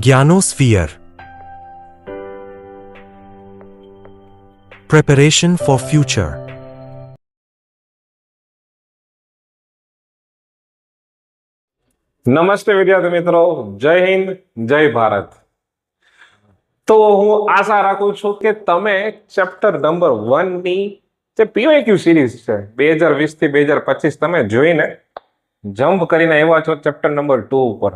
Gyanosphere. Preparation for future. નમસ્તે વિદ્યાર્થી મિત્રો, જય હિન્દ, જય ભારત. તો હું આશા રાખું છું કે તમે ચેપ્ટર નંબર 1 ની જે પીવાયક્યુ સિરીઝ છે 2020 થી 2025 તમે જોઈને જમ્પ કરીને આવ્યા છો ચેપ્ટર નંબર 2 ઉપર.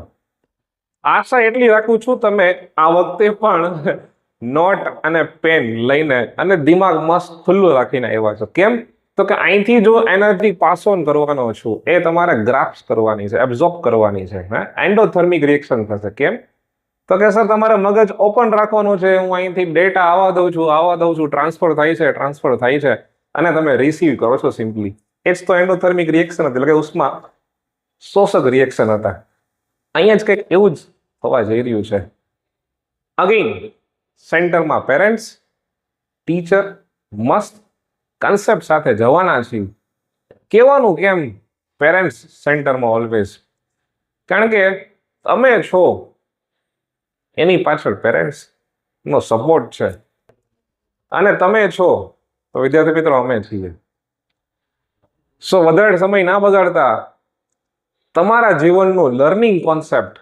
આશા એટલી રાખું છું તમે આ વખતે પણ નોટ અને પેન લઈને અને દિમાગ મસ્ત ખુલ્લું રાખીને આવ્યા છો. કેમ? તો કે અહીંથી જો એનર્જી પાસ ઓન કરવાનો છું એ તમારે ગ્રાસ્પ કરવાની છે, એબ્ઝોર્બ કરવાની છે. એન્ડોથર્મિક રિએક્શન થશે. કેમ? તો કે સર તમારે મગજ ઓપન રાખવાનું છે, હું અહીંથી ડેટા આવવા દઉં છું, ટ્રાન્સફર થાય છે અને તમે રિસીવ કરો છો સિમ્પલી. એ જ તો એન્ડોથર્મિક રિએક્શન હતી, એટલે કે ઉષ્મા શોષક રિએક્શન હતા. અહીંયા જ કંઈક એવું જ થવા જઈ રહ્યું છે. અગેન સેન્ટરમાં પેરેન્ટ્સ, ટીચર, મસ્ત કન્સેપ્ટ સાથે જવાના છીએ. કહેવાનું કેમ પેરેન્ટ્સ સેન્ટરમાં ઓલવેઝ? કારણ કે તમે છો એની પાછળ પેરેન્ટ્સ નો સપોર્ટ છે અને તમે છો તો વિદ્યાર્થી મિત્રો અમે છીએ. સો વધારે સમય ના બગાડતા તમારા જીવનનું લર્નિંગ કોન્સેપ્ટ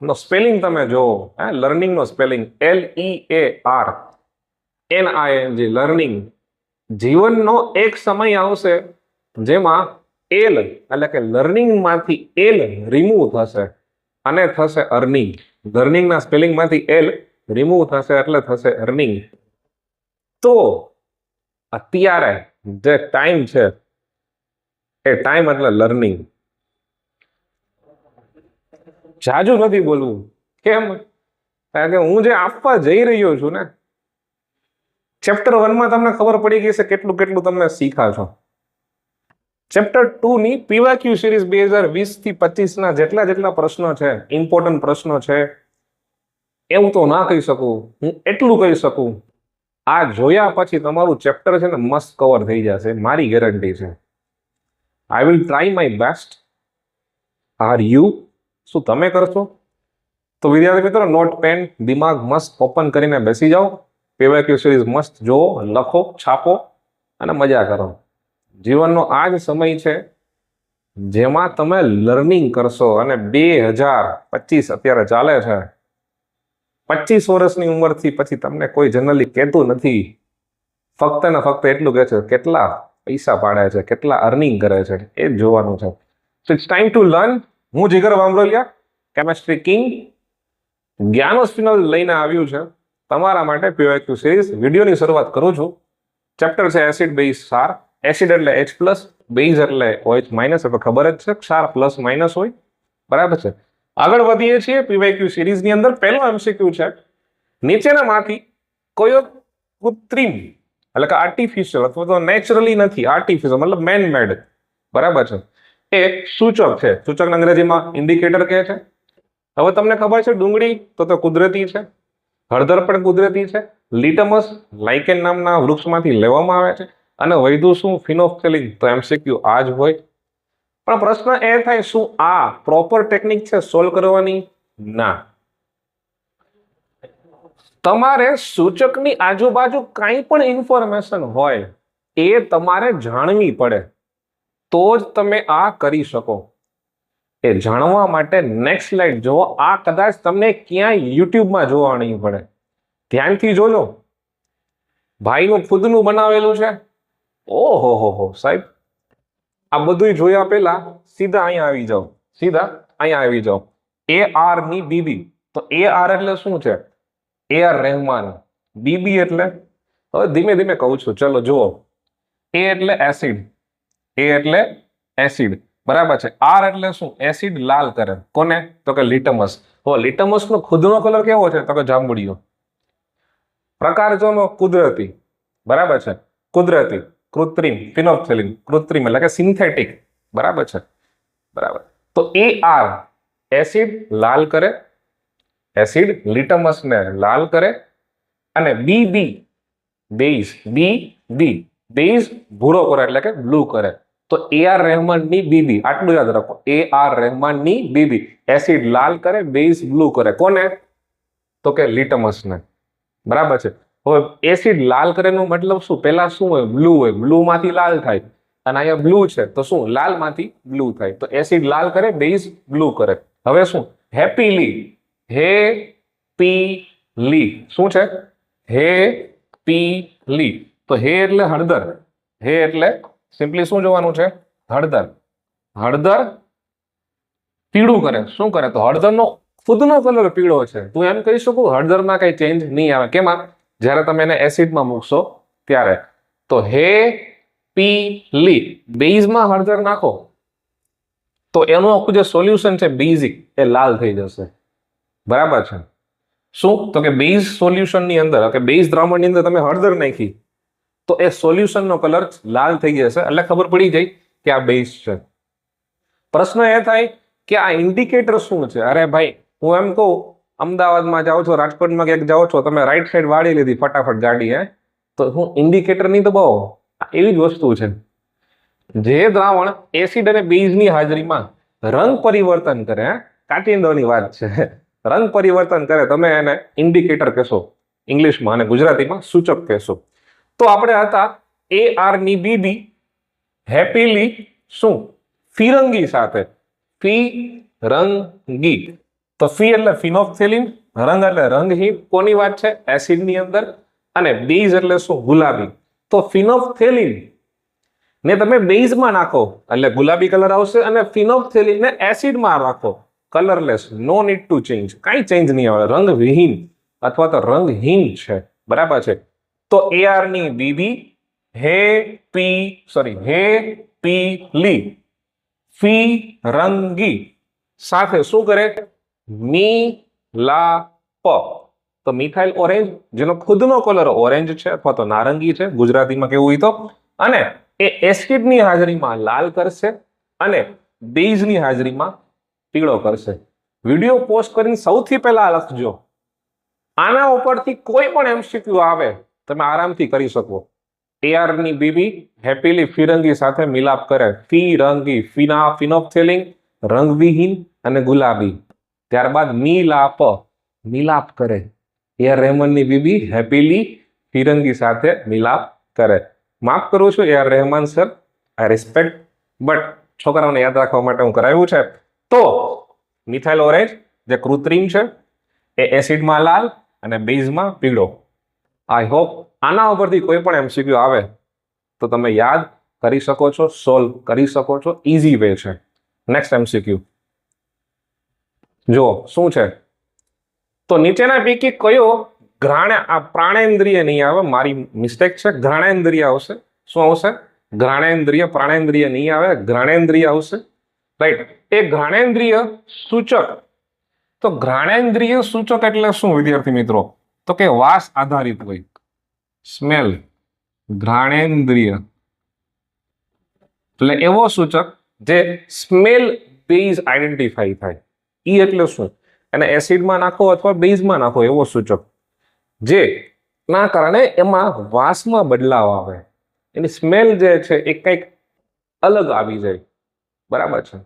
નો સ્પેલિંગ તમે જોવો. લર્નિંગ નો સ્પેલિંગ LEARNING, લર્નિંગ. જીવનનો એક સમય આવશે જેમાં એલ એટલે કે લર્નિંગ માંથી એલ રિમૂવ થશે અને થશે અર્નિંગ. લર્નિંગના સ્પેલિંગ માંથી એલ રિમૂવ થશે એટલે થશે અર્નિંગ. તો અત્યારે જે ટાઈમ છે એ ટાઈમ એટલે લર્નિંગ. જાજુ નથી બોલવું. કેમ? કારણ કે હું જે આપવા જઈ રહ્યો છું ને, ચેપ્ટર 1 માં તમને ખબર પડી ગઈ છે કેટલું તમે શીખા છો. ચેપ્ટર 2 ની પીવાયક્યુ સિરીઝ 2020 થી 25 ના જેટલા પ્રશ્નો છે, ઇમ્પોર્ટન્ટ પ્રશ્નો છે, એવું તો ના કહી શકું. હું એટલું કહી શકું, આ જોયા પછી તમારું ચેપ્ટર છે ને મસ્ત કવર થઈ જશે, મારી ગેરંટી છે. I will try my best. Are you? શું તમે કરશો? તો વિદ્યાર્થી મિત્રો, નોટ પેન દિમાગ મસ્ત ઓપન કરીને બેસી જાઓ. પીવાયક્યુ સિરીઝ મસ્ત જોવો, લખો, છાપો અને મજા કરો. જીવનનો આ જ સમય છે જેમાં તમે લર્નિંગ કરશો. અને 2025 અત્યારે ચાલે છે. 25 વર્ષની ઉંમરથી પછી તમને કોઈ જનરલી કહેતું નથી. ફક્ત ને ફક્ત એટલું કહે છે કેટલા પૈસા પાડે છે, કેટલા અર્નિંગ કરે છે, એ જ જોવાનું છે. So it's time to learn. હું જીગર વામરોલિયા, કેમેસ્ટ્રી કિંગ, જ્ઞાનોસ્પિનલ લઈને આવ્યું છે તમારા માટે પીવાયક્યુ સિરીઝ. વિડીયોની શરૂઆત કરું છું. ચેપ્ટર છે એસિડ બેઝ ક્ષાર. એસિડ એટલે H+, બેઝ એટલે OH-, એટલે ખબર જ છે ક્ષાર પ્લસ માઇનસ હોય. બરાબર છે. આગળ વધીએ છીએ પીવાયક્યુ સિરીઝની અંદર. પહેલો MCQ છે, નીચેનામાંથી કયો કૃત્રિમ એટલે કે આર્ટિફિશિયલ અથવા તો નેચરલી નથી, આર્ટિફિશિયલ મતલબ મેન મેડ, બરાબર છે, એ સૂચક છે. સૂચકને અંગ્રેજીમાં ઇન્ડિકેટર કહે છે. હવે તમને ખબર છે ડુંગળી તો કુદરતી છે, હળદર પણ કુદરતી છે, લિટમસ લાઇકેન નામના વૃક્ષમાંથી લેવામાં આવે છે, અને વૈધું શું? ફિનોક્સેલિન. તો MCQ આ જ હોય. પણ પ્રશ્ન એ થાય, શું આ પ્રોપર ટેકનિક છે સોલ્વ કરવાની? ના. તમારે સૂચકની આજુબાજુ કાંઈ પણ ઇન્ફોર્મેશન હોય એ તમારે જાણવી પડે તો જ તમે આ કરી શકો. એ જાણવા માટે નેક્સ્ટ સ્લાઇડ જુઓ. આ કદાચ તમને ક્યાંય યુટ્યુબમાં જોવા નહીં પડે. ધ્યાનથી જોજો. ભાઈનું ખુદનું બનાવેલું છે. ઓહો સાહેબ, આ બધું જોયા પહેલા સીધા અહીંયા આવી જાઓ. AR ની BB. તો AR એટલે શું છે? AR રહેમાન. BB એટલે હવે ધીમે ધીમે કહું છું, ચલો જુઓ. A એટલે એસિડ, બરાબર છે. R એટલે શું? એસિડ લાલ કરે. કોને? તો કે લિટમસ. લિટમસ નો ખુદનો કલર કેવો છે? તો કે જાંબુડિયો. પ્રકાર જોનો કુદરતી, બરાબર છે, કુદરતી. કૃત્રિમ ફિનોક્સેલિન, કૃત્રિમ એટલે કે સિન્થેટિક, બરાબર છે, બરાબર. તો AR એસિડ લાલ કરે, એસિડ લિટમસને લાલ કરે, અને BB બેઝ, બેઝ ભૂરો કરે એટલે કે બ્લુ કરે. તો AR રહેમાનની BB, આટલું યાદ રાખો. AR રહેમાનની BB એસિડ લાલ કરે, બેઝ બ્લુ કરે. કોને? તો કે લિટમસને. બરાબર છે. હવે એસિડ લાલ કરે એનો મતલબ શું? પહેલા શું હોય? બ્લુ હોય. બ્લુ માંથી લાલ થાય. અને અહીંયા બ્લુ છે તો શું? લાલ માંથી બ્લુ થાય. તો એસિડ લાલ કરે, બેઝ બ્લુ કરે. હવે શું? હેપીલી, હેપીલી શું છે? હેપીલી. તો હે એટલે હળદર. હે એટલે સિમ્પલી શું જોવાનું છે? હળદર. હળદર પીળું કરે. શું કરે? તો હળદરનો ખુદનો કલર પીળો છે. તું એમ કહી શકું હળદરમાં કઈ ચેન્જ નહીં આવે. કેમાં? જ્યારે તમે એને એસિડમાં મૂકશો ત્યારે. તો હે પીલી બેઝમાં હળદર નાખો તો એનું આખું જે સોલ્યુશન છે બેઝિક એ લાલ થઈ જશે. બરાબર છે. શું? તો કે બેઝ સોલ્યુશનની અંદર કે બેઝ દ્રાવણની અંદર તમે હળદર નાખી તો એ સોલ્યુશનનો કલર લાલ થઈ જશે. એટલે ખબર પડી જાય કે આ બેઝ છે. પ્રશ્ન એ થાય કે આ ઇન્ડિકેટર શું છે? અરે ભાઈ, હું એમ કહું અમદાવાદમાં જાઓ છો, રાજકોટમાં ક્યાંક જાઓ છો, તમે રાઈટ સાઈડ વાળી લીધી ફટાફટ ગાડી, તો હું ઇન્ડિકેટર નહીં દબાવો. એવી જ વસ્તુ છે. જે દ્રાવણ એસિડ અને બેઝની હાજરીમાં રંગ પરિવર્તન કરે, કાંટિંદોની વાત છે, રંગ પરિવર્તન કરે, તમે એને ઇન્ડિકેટર કહેશો ઇંગ્લિશમાં અને ગુજરાતીમાં સૂચક કહેશો. તો આપણે હતા AR ની BB હેપીલી શું? ફિરંગી સાથે. ફિરંગી. તો ફી એટલે ફિનોક્થેલિન, રંગ એટલે રંગહીન. કોની વાત છે? એસિડની અંદર. અને બેઝ એટલે શું? ગુલાબી. તો ફિનોક્થેલિન ને તમે બેઝમાં નાખો એટલે ગુલાબી કલર આવશે, અને ફિનોક્થેલિન ને એસિડમાં રાખો colourless. No need to change. કાંઈ ચેન્જ નહીં આવે. રંગવિહીન અથવા તો રંગહીન છે. બરાબર છે. તો AR ની BB હેપીલી ફિરંગી સાથે શું કરે? મિલાપ. તો મિથાઇલ ઓરેન્જ, જેનો ખુદનો કલર ઓરેન્જ છે અથવા તો નારંગી છે ગુજરાતીમાં કેવું હોય તો, અને એ એસિડની હાજરીમાં લાલ કરશે અને બેઝની હાજરીમાં પીળો કરશે. વિડીયો પોસ્ટ કરીને સૌથી પહેલા લખજો. આના ઉપરથી કોઈ પણ MCQ આવે તમે આરામથી કરી શકો. AR ની BB હેપીલી ફિરંગી સાથે મિલાપ કરે. ફિરંગી, ફિનોક્થેલિન રંગવિહીન અને ગુલાબી. ત્યારબાદ મિલાપ કરે. AR રહેમાનની BB હેપીલી ફિરંગી સાથે મિલાપ કરે. માફ કરું છું AR Rahman sir, I respect, but છોકરાઓને યાદ રાખવા માટે હું કરાવ્યું છે. તો મિથાઇલ ઓરેન્જ જે કૃત્રિમ છે એ એસિડમાં લાલ અને બેઝમાં પીળો. આઈ હોપ આના ઉપરથી કોઈ પણ MCQ આવે તો તમે યાદ કરી શકો છો, સોલ્વ કરી શકો છો. ઇઝી વે છે. નેક્સ્ટ MCQ જો શું છે? તો નીચેના પૈકી કયો પ્રાણેન્દ્રિય નહીં આવે, મારી મિસ્ટેક છે, ઘ્રાણેન્દ્રિય આવશે. શું આવશે? ઘ્રાણેન્દ્રિય. પ્રાણેન્દ્રિય નહીં આવે, ઘ્રાણેન્દ્રિય આવશે. રાઈટ. એ ઘ્રાણેન્દ્રિય સૂચક. તો ઘ્રાણેન્દ્રિય સૂચક એટલે શું વિદ્યાર્થી મિત્રો? તો કે વાસ આધારિત હોય. સ્મેલ. ઘ્રાણેન્દ્રિય એટલે એવો સૂચક જે સ્મેલ બેઝ આઈડેન્ટિફાઈ થાય. ઈ એટલે શું? એને એસિડમાં નાખો અથવા બેઝમાં નાખો એવો સૂચક જે ના કારણે એમાં વાસમાં બદલાવ આવે, એની સ્મેલ જે છે એ કંઈક અલગ આવી જાય. બરાબર છે.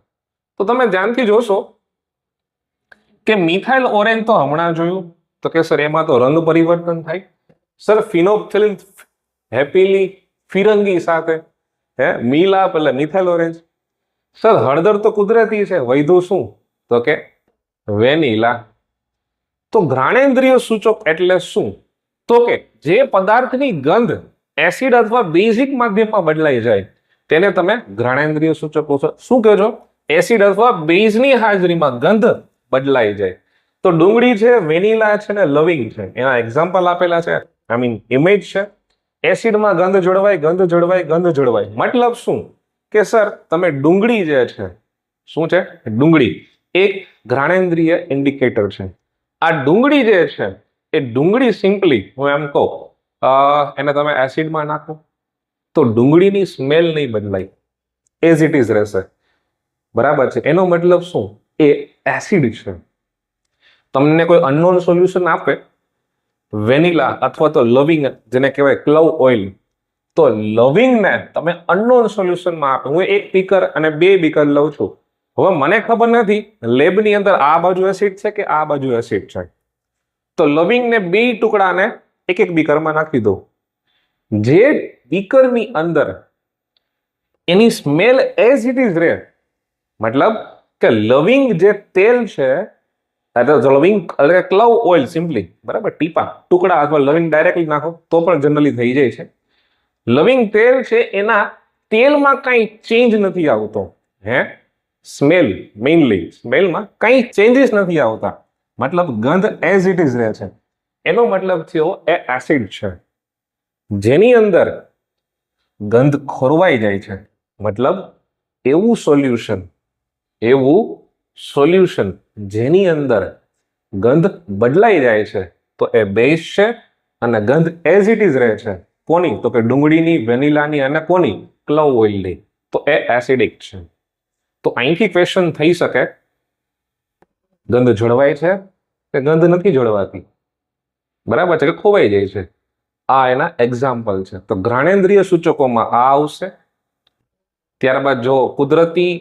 તો તમે ધ્યાનથી જોશો કે મિથાઇલ ઓરેન્જ તો હમણાં જોયું તો કે સર એમાં તો રંગ પરિવર્તન થાય. સર ફિનોક્થેલિન હેપીલી ફિરંગી સાથે મિલાપ એટલે મિથાઇલ ઓરેન્જ. સર હળદર તો કુદરતી છે, વૈધું શું? તો કે વેનીલા. તો ઘ્રાણેન્દ્રિય સૂચક એટલે શું? તો કે જે પદાર્થની ગંધ એસિડ અથવા બેઝિક માધ્યમમાં બદલાઈ જાય તેને તમે ઘ્રાણેન્દ્રિય સૂચક કહો છો. શું કહો છો? એસિડ અથવા બેઝની હાજરીમાં ગંધ બદલાઈ જાય. તો ડુંગળી છે, વેનીલા છે ને લવિંગ છે, એના એક્ઝામ્પલ આપેલા છે, આઈ મીન ઇમેજ છે. એસિડમાં ગંધ જળવાય. મતલબ શું? કે સર તમે ડુંગળી જે છે, શું છે? ડુંગળી એક ઘ્રાણેન્દ્રિય ઇન્ડિકેટર છે. આ ડુંગળી જે છે એ ડુંગળી સિમ્પલી હું એમ કહું એને તમે એસિડમાં નાખો તો ડુંગળીની સ્મેલ નહીં બદલાય, એઝ ઇટ ઇઝ રહેશે. બરાબર છે. એનો મતલબ શું? એ એસિડ છે. તમને કોઈ અનનોન સોલ્યુશન આપે વેનીલા અથવા તો લવિંગ જેને કહેવાય ક્લવ ઓઇલ, તો લવિંગને તમે અનનોન સોલ્યુશનમાં આપે. હું 1 બીકર અને 2 બીકર લઉં છું. હવે મને ખબર નથી લેબની અંદર આ બાજુ એસિડ છે કે આ બાજુ એસિડ છે, તો લવિંગને બે ટુકડાને એક એક બીકરમાં નાખી દો. જે બીકરની અંદર એની સ્મેલ એઝ ઇટ ઇઝ રહે, મતલબ કે લવિંગ જે તેલ છે, લવિંગ એટલે ક્લવ ઓઇલ સિમ્પલી, બરાબર, ટીપા ટુકડા અથવા લવિંગ ડાયરેક્ટલી નાખો તો પણ જનરલી થઈ જાય છે. લવિંગ તેલ છે એના તેલમાં કઈ ચેન્જ નથી આવતો, સ્મેલ મેઇનલી સ્મેલમાં કઈ ચેન્જીસ નથી આવતા, મતલબ ગંધ એઝ ઇટ ઇઝ રહે છે. એનો મતલબ થયો એ એસિડ છે જેની અંદર ગંધ ખોરવાઈ જાય છે, મતલબ એવું સોલ્યુશન જેની અંદર ગંધ બદલાઈ જાય છે તો એ બેઝ છે અને ગંધ એઝ ઇટ ઇઝ રહે છે. કોની? તો કે ડુંગળીની, વેનીલાની અને કોની? ક્લવ ઓઇલની. તો એ એસિડિક છે. તો અહીંથી ક્વેશ્ચન થઈ શકે ગંધ જળવાય છે કે ગંધ નથી જળવાતી, બરાબર છે, કે ખોવાઈ જાય છે. આ એના એક્ઝામ્પલ છે. તો ઘ્રાણેન્દ્રિય સૂચકોમાં આ આવશે. ત્યારબાદ જો કુદરતી,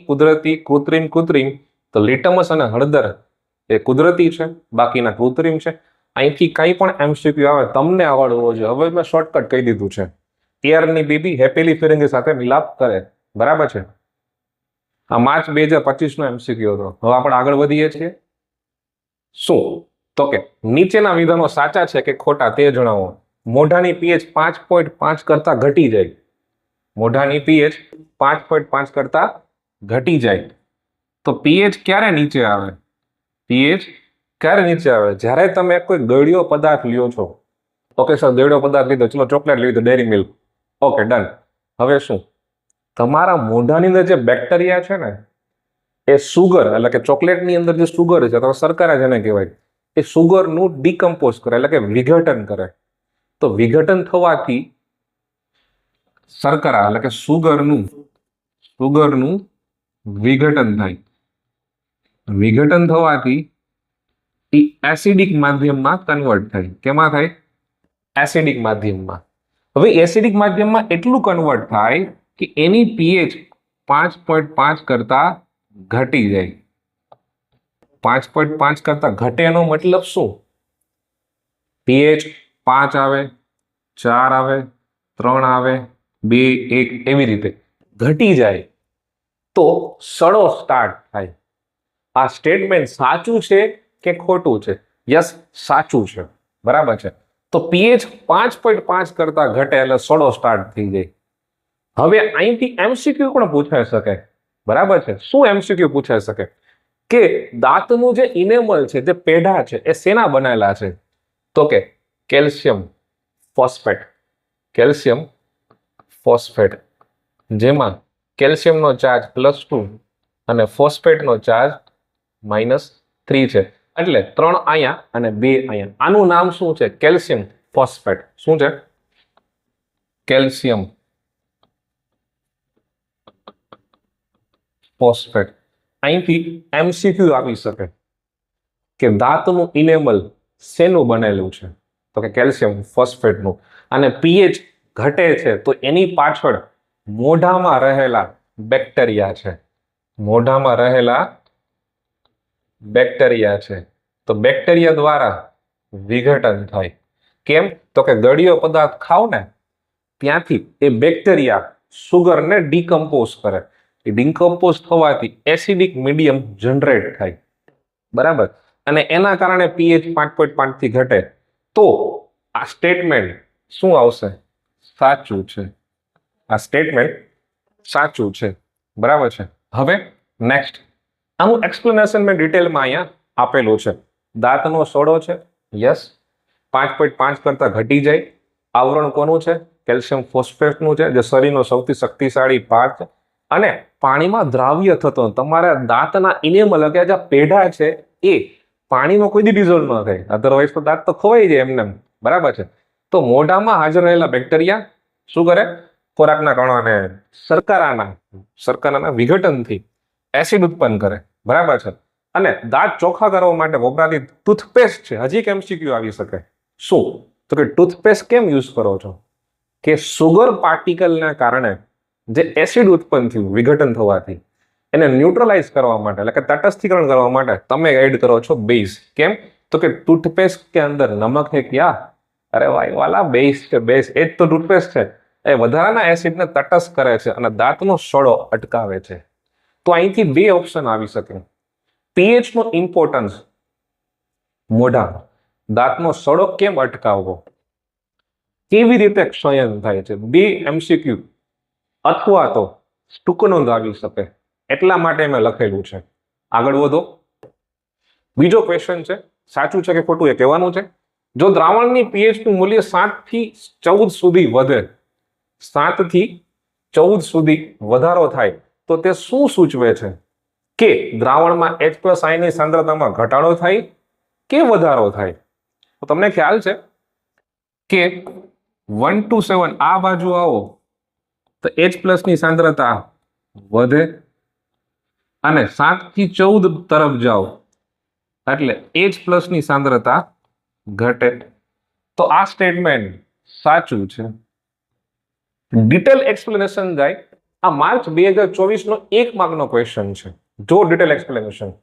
કૃત્રિમ, તો લિટમસ અને હળદર એ કુદરતી છે, બાકીના કૃત્રિમ છે. અહીંથી કંઈ પણ એમસીક્યુ આવે તમને આવડવો જોઈએ. હવે મેં શોર્ટકટ કહી દીધું છે. એરની બેબી હેપીલી ફિલિંગ સાથે મિલાપ કરે, બરાબર છે. આ માર્ચ 2025 નો એમસીક્યુ હતો. હવે આપણે આગળ વધીએ છીએ. શું? તો કે નીચેના વિધાનો સાચા છે કે ખોટા તે જણાવો. મોઢાની પીએચ 5.5 કરતા ઘટી જાય. મોઢાની પીએચ 5.5 કરતા ઘટી જાય તો પીએચ ક્યારે નીચે આવે? પીએચ ક્યારે નીચે આવે? જ્યારે તમે કોઈ ગળ્યો પદાર્થ લ્યો છો. ઓકે સર, ગળ્યો પદાર્થ લીધો, ચલો ચોકલેટ લીધો, ડેરી મિલ્ક, ઓકે ડન. હવે શું? તમારા મોઢાની અંદર જે બેક્ટેરિયા છે ને એ સુગર, એટલે કે ચોકલેટની અંદર જે સુગર છે અથવા શર્કરા જેને કહેવાય, એ સુગરનું ડીકમ્પોઝ કરે, એટલે કે વિઘટન કરે. તો વિઘટન થવાથી શર્કરા એટલે કે સુગરનું વિઘટન થાય. વિઘટન થવાથી એ એસિડિક માધ્યમમાં કન્વર્ટ થાય. કેમાં થાય? એસિડિક માધ્યમમાં. હવે એસિડિક માધ્યમમાં એટલું કન્વર્ટ થાય કે એની પીએચ 5.5 કરતા ઘટી જાય. 5.5 કરતા ઘટે એનો મતલબ શું? પીએચ 5 આવે, 4 આવે, 3 આવે, 2, 1 એવી રીતે ઘટી જાય તો સડો સ્ટાર્ટ થાય. આ સ્ટેટમેન્ટ સાચું છે કે ખોટું છે? યસ, સાચું છે, બરાબર છે. તો પીએચ 5.5 કરતા ઘટે એટલે સડો સ્ટાર્ટ થઈ જાય. હવે અહીંથી એમસીક્યુ પણ પૂછાઈ શકે, બરાબર છે. શું એમસીક્યુ પૂછાઈ શકે? કે દાંતનું જે ઇનેમલ છે, જે પેઢા છે, એ શેના બનેલા છે? તો કે કેલ્શિયમ ફોસ્ફેટ, જેમાં કેલ્શિયમનો ચાર્જ +2 અને ફોસ્ફેટનો ચાર્જ -3 છે. એટલે 3 અહીંયા અને 2 અહીંયા. આનું નામ શું છે? Calcium phosphate. શું છે? Calcium phosphate. અહીંથી એમસીક્યુ આવી શકે કે દાંતનું ઇનેમલ શેનું બનેલું છે? તો કે કેલ્શિયમ ફોસ્ફેટનું. અને પીએચ ઘટે છે તો એની પાછળ મોઢામાં રહેલા બેક્ટેરિયા છે. તો બેક્ટેરિયા દ્વારા વિઘટન થાય. કેમ? તો કે ગળ્યો પદાર્થ ખાવ ને ત્યાંથી એ બેક્ટેરિયા સુગરને ડીકમ્પોઝ કરે. એ ડીકમ્પોઝ થવાથી એસિડિક મીડિયમ જનરેટ થાય, બરાબર. અને એના કારણે પીએચ 5.5 થી ઘટે. તો આ સ્ટેટમેન્ટ શું આવશે? સાચું છે. આ સ્ટેટમેન્ટ સાચું છે, બરાબર છે. હવે નેક્સ્ટ, આનું એક્સપ્લેનેશન મેં ડિટેલમાં અહીંયા આપેલું છે. દાંતનો સડો છે, યસ, 5.5 કરતા ઘટી જાય. આવરણ કોનું છે? કેલ્શિયમ ફોસ્ફેટનું છે, જે શરીરનો સૌથી શક્તિશાળી પાર્ટ છે. અને પાણીમાં દ્રાવ્ય થતો, તમારા દાંતના ઇનેમલ કે જે પેઢા છે એ પાણીમાં કોઈ દી ડિઝોલ્વ ન થાય, અધરવાઇઝ તો દાંત તો ખોવાઈ જાય એમને, બરાબર છે. તો મોઢામાં હાજર રહેલા બેક્ટેરિયા શું કરે? ખોરાકના કણોને શર્કરાના વિઘટનથી એસિડ ઉત્પન્ન કરે, બરાબર છે. અને દાંત ચોખ્ખા કરવા માટે વપરાતી ટૂથપેસ્ટ છે. હજી એક એમસીક્યુ આવી શકે. શું? તો કે ટૂથપેસ્ટ કેમ યુઝ કરો છો? કે સુગર પાર્ટિકલના કારણે જે એસિડ ઉત્પન્ન થયું વિઘટન થવાથી એને ન્યુટ્રલાઇઝ કરવા માટે, એટલે કે તટસ્થીકરણ કરવા માટે તમે એડ કરો છો બેઝ. કેમ? तो कि टूथपेस्ट के अंदर नमक है क्या? अरे भाई वाला बेस्ट बेस्ट એ જ તો ટૂથપેસ્ટ છે. એ વધારાના એસિડને તટસ્થ કરે છે અને દાંતનો સડો અટકાવે છે. તો અહીંથી બે ઓપ્શન આવી શકે. પીએચ નો ઇમ્પોર્ટન્સ મોઢા દાંતનો સડો કેમ અટકાવવો, કેવી રીતે ક્ષયન થાય છે, બે એમસીક્યુ અથવા તો ટૂંકનોંધ આવી શકે, એટલા માટે મેં લખેલું છે. આગળ વધો. બીજો ક્વેશ્ચન છે, સાચું છે કે ખોટું એ કહેવાનું છે. જો દ્રાવણની પીએચ નું મૂલ્ય 7 થી 14 સુધી વધે, 7 થી 14 સુધી વધારો થાય તો તે શું સૂચવે છે? કે દ્રાવણમાં H+ આયનની સાંદ્રતામાં ઘટાડો થાય કે વધારો થાય? તો તમને ખ્યાલ છે કે 1 to 7 આ બાજુ આવો તો H+ ની સાંદ્રતા વધે અને 7 થી 14 તરફ જાઓ એટલે H+ ની સાંદ્રતા ઘટે. તો આ સ્ટેટમેન્ટ સાચું છે. ડિટેલ એક્સપ્લેનેશન જાય. આ માર્ચ 2024 નો 1 માર્કનો ક્વેશ્ચન છે. જો ડિટેલ એક્સપ્લેનેશન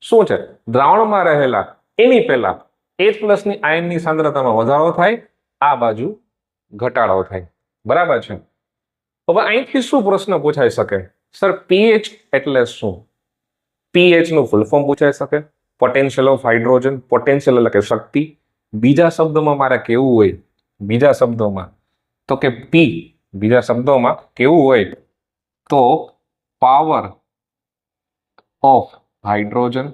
શું છે? દ્રાવણમાં રહેલા એની પહેલા H+ ની આયનની સાંદ્રતામાં વધારો થાય, આ બાજુ ઘટાડો થાય. બરાબર છે. હવે અહીંથી શું પ્રશ્ન પૂછાઈ શકે? સર પીએચ એટલે શું? પીએચ નું ફૂલ ફોર્મ પૂછાઈ શકે. Potential of hydrogen. પોટેન્શિયલ એટલે કે શક્તિ. બીજા શબ્દોમાં મારે કેવું હોય, બીજા શબ્દોમાં તો કે પી, બીજા શબ્દોમાં કેવું હોય તો power of hydrogen.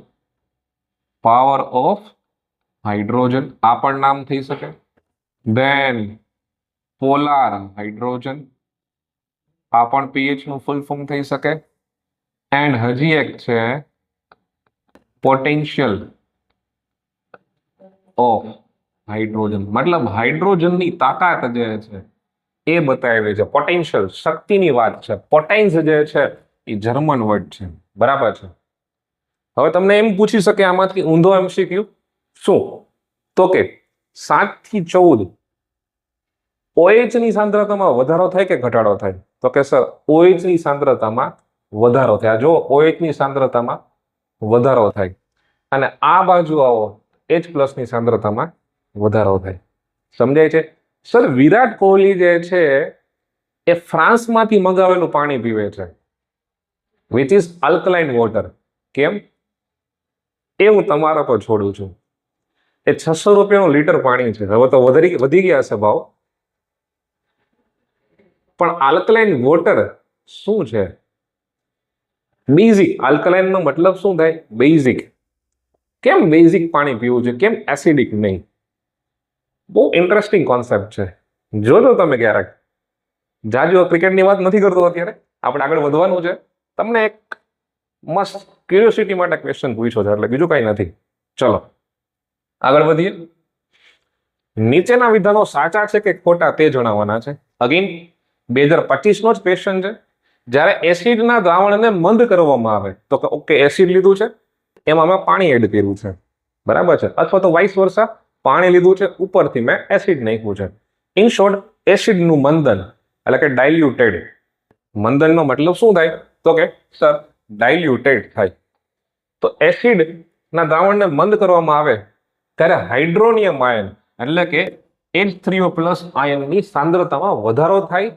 Power of hydrogen આ પણ નામ થઈ શકે. ધેન પોલાર હાઇડ્રોજન આ પણ પીએચ નું ફૂલ ફોર્મ થઈ શકે. એન્ડ હજી એક છે પોટેન્શિયલ ઓફ હાઇડ્રોજન, મતલબ હાઇડ્રોજનની તાકાત જે છે એ બતાવી છે. પોટેન્શિયલ શક્તિની વાત છે. પોટેન્સ જે છે એ જર્મન વર્ડ છે. બરાબર છે. હવે તમને એમ પૂછી શકે આમાંથી ઊંધો એમસીક્યુ શું? તો કે 7 થી 14 OH ની સાંદ્રતામાં વધારો થાય કે ઘટાડો થાય? તો કે સર OH ની સાંદ્રતામાં વધારો થાય. જો OH ની સાંદ્રતામાં વધારો થાય અને આ બાજુ આવો H+ ની સાંદ્રતામાં વધારો થાય. સમજાય છે? સર વિરાટ કોહલી જે છે એ ફ્રાન્સમાંથી મંગાવેલું પાણી પીવે છે, વિચ ઇઝ આલ્કલાઇન વોટર. કેમ? એ હું તમારા પર છોડું છું. એ 600 રૂપિયાનું લીટર પાણી છે. હવે તો વધી ગયા હશે ભાવ, પણ આલ્કલાઇન વોટર શું છે? બેઝિક. આલ્કલાઇન નો મતલબ શું થાય? બેઝિક. કેમ બેઝિક પાણી પીવું છે, કેમ એસિડિક નહીં? બહુ ઇન્ટરેસ્ટિંગ કોન્સેપ્ટ છે. જોજો તમે ક્યારેક. જાજો ક્રિકેટની વાત નથી કરતો અત્યારે, આપણે આગળ વધવાનું છે. તમને એક મસ્ત ક્યુરિયોસિટી માટે ક્વેશ્ચન પૂછ્યો છે, એટલે બીજું કઈ નથી. ચલો આગળ વધીએ. નીચેના વિધાનો સાચા છે કે ખોટા તે જણાવવાના છે. અગેન 2025 નો જ ક્વેશ્ચન છે. જ્યારે એસિડના દ્રાવણને મંદ કરવામાં આવે તો કે ઓકે એસિડ લીધું છે, એમાં મેં પાણી એડ કર્યું છે, બરાબર છે, અથવા તો વાઇસ વર્સા, પાણી લીધું છે, ઉપરથી મેં એસિડ નાખ્યું છે. ઇન શોર્ટ એસિડનું મંદન એટલે કે ડાયલ્યુટેડ. મંદનનો મતલબ શું થાય? તો કે સર ડાયલ્યુટેડ થાય. તો એસિડના દ્રાવણને મંદ કરવામાં આવે ત્યારે હાઇડ્રોનિયમ આયન એટલે કે H3O+ આયનની સાંદ્રતામાં વધારો થાય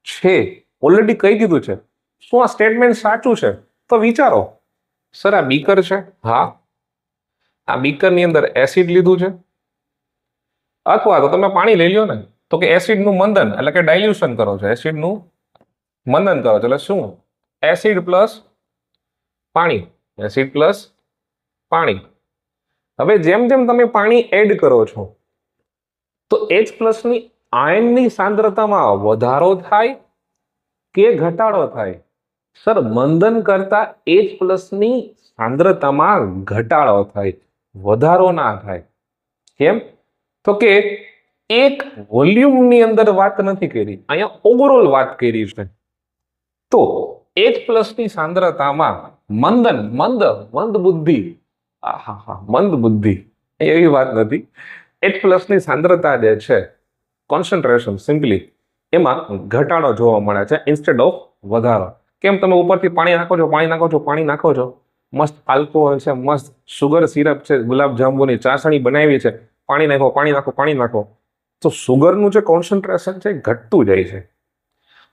છે. ઓલરેડી કહી દીધું છે. શું આ સ્ટેટમેન્ટ સાચું છે? તો વિચારો. સર આ બીકર છે, હા, આ બીકરની અંદર એસિડ લીધું છે, અથવા તો તમે પાણી લઈ લો ને, તો કે એસિડનું મંદન એટલે કે ડાયલ્યુશન કરો છો, એસિડનું મંદન કરો છો એટલે શું? એસિડ પ્લસ પાણી, એસિડ પ્લસ પાણી. હવે જેમ જેમ તમે પાણી એડ કરો છો તો H+ ની આયનની સાંદ્રતામાં વધારો થાય કે ઘટાડો થાય? સર મંદન કરતા H+ ની સાંદ્રતામાં ઘટાડો થાય, વધારો ના થાય. કેમ? તો કે એક વોલ્યુમની અંદર વાત નથી કરી, અહીંયા ઓવરઓલ વાત કરી છે. તો H+ ની સાંદ્રતામાં મંદન, મંદ બુદ્ધિ, મંદ બુદ્ધિ એવી વાત નથી. H+ ની સાંદ્રતા જે છે, કોન્સન્ટ્રેશન સિમ્પલી એમાં ઘટાડો જોવા મળે છે ઇન્સ્ટેડ ઓફ વધારો. કેમ? તમે ઉપરથી પાણી નાખો છો, પાણી નાખો છો, પાણી નાખો છો, મસ્ત આલ્કોહોલ છે, મસ્ત સુગર સિરપ છે, ગુલાબ જાંબુની ચાસણી બનાવી છે, પાણી નાખો, પાણી નાખો, પાણી નાખો, તો સુગરનું જે કોન્સન્ટ્રેશન છે એ ઘટતું જાય છે.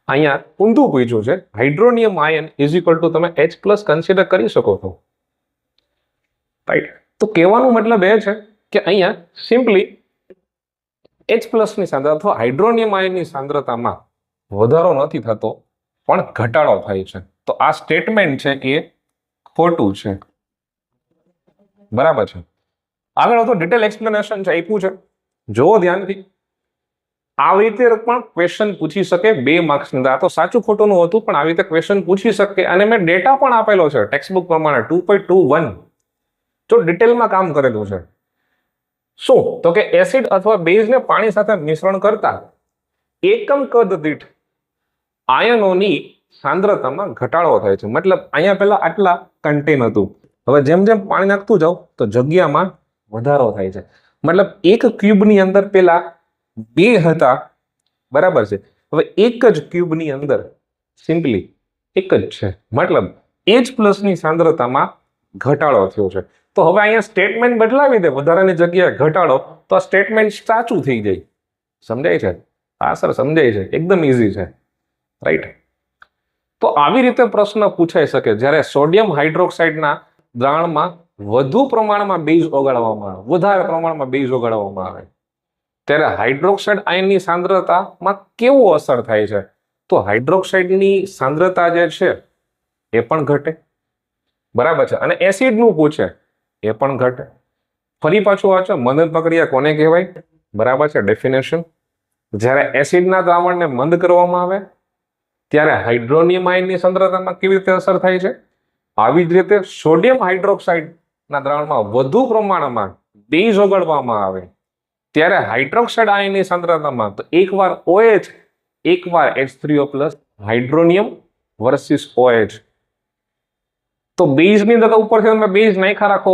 અહીંયા ઊંધું પૂછ્યું છે, hydronium ion is equal to તમે H+ કન્સિડર કરી શકો છો, રાઈટ? તો કહેવાનો મતલબ એ છે કે અહીંયા સિમ્પલી H+ ની સાંદ્રતા અથવા હાઇડ્રોનિયમ આયનની સાંદ્રતામાં વધારો નથી થતો પણ ઘટાડો થાય છે. તો આ સ્ટેટમેન્ટ છે એ ખોટું છે, બરાબર છે. આગળ તો ડિટેલ એક્સપ્લેનેશન છે આપ્યું છે, જોવો ધ્યાનથી. આવી રીતે પણ ક્વેશ્ચન પૂછી શકે 2 માર્ક્સની અંદર. આ તો સાચું ખોટું નું હતું, પણ આવી રીતે ક્વેશ્ચન પૂછી શકે. અને મેં ડેટા પણ આપેલો છે ટેક્સ્ટબુક પ્રમાણે 2.21 જો ડિટેલમાં કામ કરેલું છે. શું તો કે એસિડ અથવા બેઝને પાણી સાથે મિશ્રણ કરતા એકમ કદ દીઠ આયનોની સાંદ્રતામાં ઘટાડો થાય છે. મતલબ અહીંયા પહેલા આટલા કન્ટેન હતું, હવે જેમ જેમ પાણી નાખતું જાવ તો જગ્યામાં વધારો થાય છે. મતલબ એક ક્યુબની અંદર પેલા 2 હતા, બરાબર છે, હવે એક જ ક્યુબની અંદર સિમ્પલી એક જ છે. મતલબ H+ ની સાંદ્રતામાં ઘટાડો થયો છે. તો હવે અહીંયા સ્ટેટમેન્ટ બદલાવી દે, વધારાની જગ્યાએ ઘટાડો, તો આ સ્ટેટમેન્ટ સાચું થઈ જાય. સમજાય છે? હા સર સમજાય છે, એકદમ ઇઝી છે, રાઈટ? તો આવી રીતે પ્રશ્ન પૂછાઈ શકે જ્યારે સોડિયમ હાઇડ્રોક્સાઇડના દ્રાવણમાં વધુ પ્રમાણમાં બેઝ ઓગાળવામાં આવે, વધારે પ્રમાણમાં બેઝ ઓગાળવામાં આવે, ત્યારે હાઇડ્રોક્સાઇડ આયનની સાંદ્રતામાં કેવો અસર થાય છે? તો હાઇડ્રોક્સાઇડની સાંદ્રતા જે છે એ પણ ઘટે, બરાબર છે. અને એસિડનું પૂછે એ પણ ઘટે. ફરી પાછું વાંચો, મંદન પ્રક્રિયા કોને કહેવાય? બરાબર છે, ડેફિનેશન. જ્યારે એસિડના દ્રાવણને મંદ કરવામાં આવે ત્યારે હાઇડ્રોનિયમ આયનની સાંદ્રતામાં કેવી રીતે અસર થાય છે? આવી જ રીતે સોડિયમ હાઇડ્રોક્સાઇડના દ્રાવણમાં વધુ પ્રમાણમાં બેઝ ઓગાળવામાં આવે ત્યારે હાઇડ્રોક્સાઇડ આયનની સાંદ્રતામાં તો એકવાર OH એકવાર H3O+ હાઇડ્રોનિયમ વર્સિસ OH. તો બેઝની અંદર ઉપરથી તમે બેઝ નાખ્યા રાખો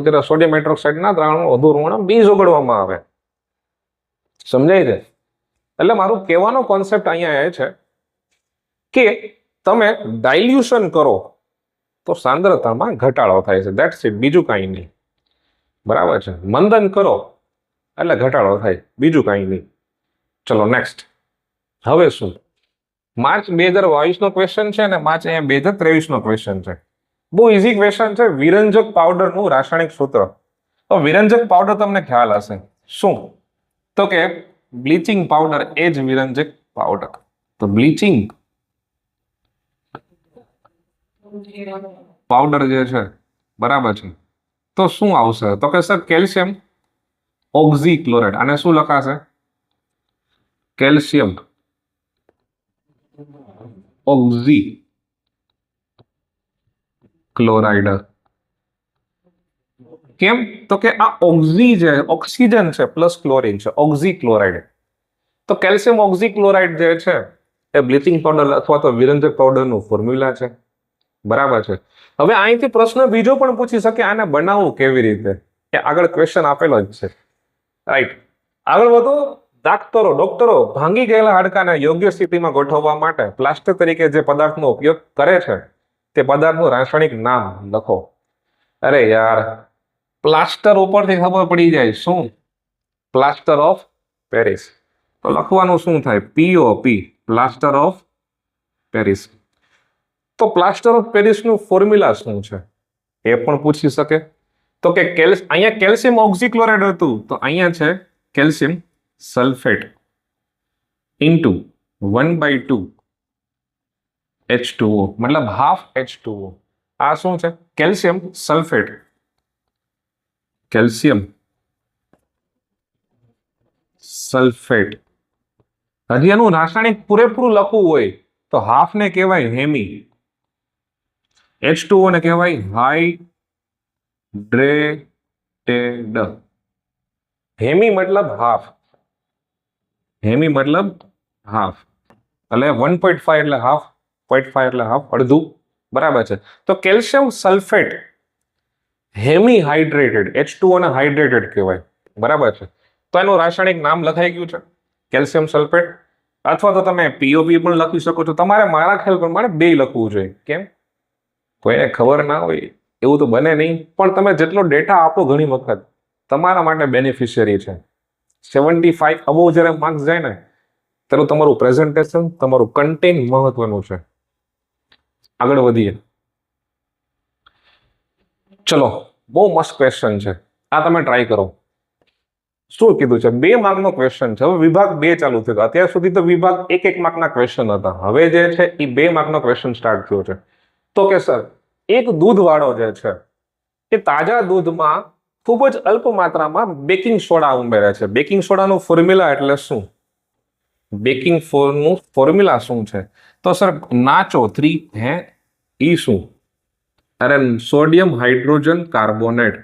જ્યારે સોડિયમ હાઇડ્રોક્સાઇડના દ્રાવણમાં વધુ પ્રમાણમાં બેઝ ઓગાળવામાં આવે. સમજાય છે? એટલે મારું કહેવાનો કોન્સેપ્ટ અહીંયા એ છે કે તમે ડાયલ્યુશન કરો તો સાંદ્રતામાં ઘટાડો થાય છે, ધેટ્સ ઇટ, બીજું કાંઈ નહીં, બરાબર છે. મંદન કરો એટલે ઘટાડો થાય, બીજું કાંઈ નહીં. ચલો નેક્સ્ટ. હવે શું? માર્ચ 2022 નો ક્વેશ્ચન છે ને માર્ચ 2023 નો ક્વેશ્ચન છે. બહુ ઇઝી ક્વેશ્ચન છે. વિરંજક પાવડરનું રાસાયણિક સૂત્ર. તો વિરંજક પાવડર તમને ખ્યાલ હશે શું? તો કે બ્લીચિંગ પાવડર એ જ વિરંજક પાવડર. તો બ્લીચિંગ પાવડર જે છે, બરાબર છે, તો શું આવશે? તો કે સર કેલ્શિયમ ઓક્ઝીક્લોરાઇડ. આને શું લખાશે? કેલ્શિયમ ઓક્ઝીક્લોરાઇડ. કેમ? તો કે આ ઓક્ઝી જે ઓક્સિજન છે પ્લસ ક્લોરીન છે, ઓક્ઝીક્લોરાઇડ. તો કેલ્શિયમ ઓક્ઝીક્લોરાઇડ જે છે એ બ્લીચિંગ પાવડર અથવા તો વિરંજક પાવડરનું ફોર્મ્યુલા છે, બરાબર છે. હવે અહીંથી પ્રશ્ન બીજો પણ પૂછી શકે, આને બનાવવું કેવી રીતે? એ આગળ ક્વેશ્ચન આપેલો જ છે, રાઈટ? આગળ વધો. ડોક્ટરો ભાંગી ગયેલા હાડકાને યોગ્ય સ્થિતિમાં ગોઠવવા માટે પ્લાસ્ટર તરીકે જે પદાર્થનો ઉપયોગ કરે છે તે પદાર્થનું રાસાયણિક નામ લખો. અરે યાર, પ્લાસ્ટર ઉપરથી ખબર પડી જાય. શું? Plaster of Paris. તો લખવાનું શું થાય? POP, plaster of Paris. તો પ્લાસ્ટર ઓફ પેરિસનું ફોર્મ્યુલા શું છે એ પણ પૂછી શકે. તો કે અહીંયા કેલ્શિયમ ઓક્ઝીક્લોરાઇડ હતું, તો અહીંયા છે કેલ્શિયમ સલ્ફેટ ઇન્ટુ 1/2 H2O, મતલબ હાફ H2O. આ શું છે? Calcium sulphate. Calcium sulphate. હજી એનું રાસાયણિક પૂરેપૂરું લખવું હોય તો હાફ ને કહેવાય હેમી, H2O ને કહેવાય હાઇડ્રેટેડ. હેમી મતલબ હાફ, હેમી મતલબ હાફ, એટલે 1.5 એટલે હાફ, 0.5 એટલે હાફ, અડધું, બરાબર છે. તો calcium sulphate hemi hydrated, H2O ને હાઇડ્રેટેડ કહેવાય, બરાબર છે. તો એનું રાસાયણિક નામ લખાઈ ગયું છે કેલ્શિયમ સલ્ફેટ. અથવા તો તમે POP પણ લખી શકો છો. તમારે મારા ખ્યાલ પ્રમાણે 2 લખવું જોઈએ. કેમ? કોઈને ખબર ના હોય એવું તો બને નહીં, પણ તમે જેટલો ડેટા આપો ઘણી વખત તમારા માટે બેનિફિશિયરી છે. 75 અબોવ જ્યારે માર્ક્સ જાય ને ત્યારે તમારું પ્રેઝન્ટેશન, તમારું કન્ટેન્ટ મહત્વનું છે. આગળ વધીએ. ચલો, બહુ મસ્ત ક્વેશ્ચન છે, આ તમે ટ્રાય કરો. શું કીધું છે? 2 માર્કનો ક્વેશ્ચન છે. હવે વિભાગ 2 ચાલુ થયો. અત્યાર સુધી તો વિભાગ 1 માર્કના ક્વેશ્ચન હતા. હવે જે છે એ 2 માર્કનો ક્વેશ્ચન સ્ટાર્ટ થયો છે. તો કે સર, એક દૂધવાળો જે છે એ તાજા દૂધમાં ખૂબ જ અલ્પ માત્રામાં બેકિંગ સોડા ઉમેરે છે. બેકિંગ સોડાનું ફોર્મ્યુલા એટલે શું? બેકિંગ નું ફોર્મ્યુલા શું છે? તો સર NaCO3 હે ઈ શું? અરે sodium hydrogen carbonate.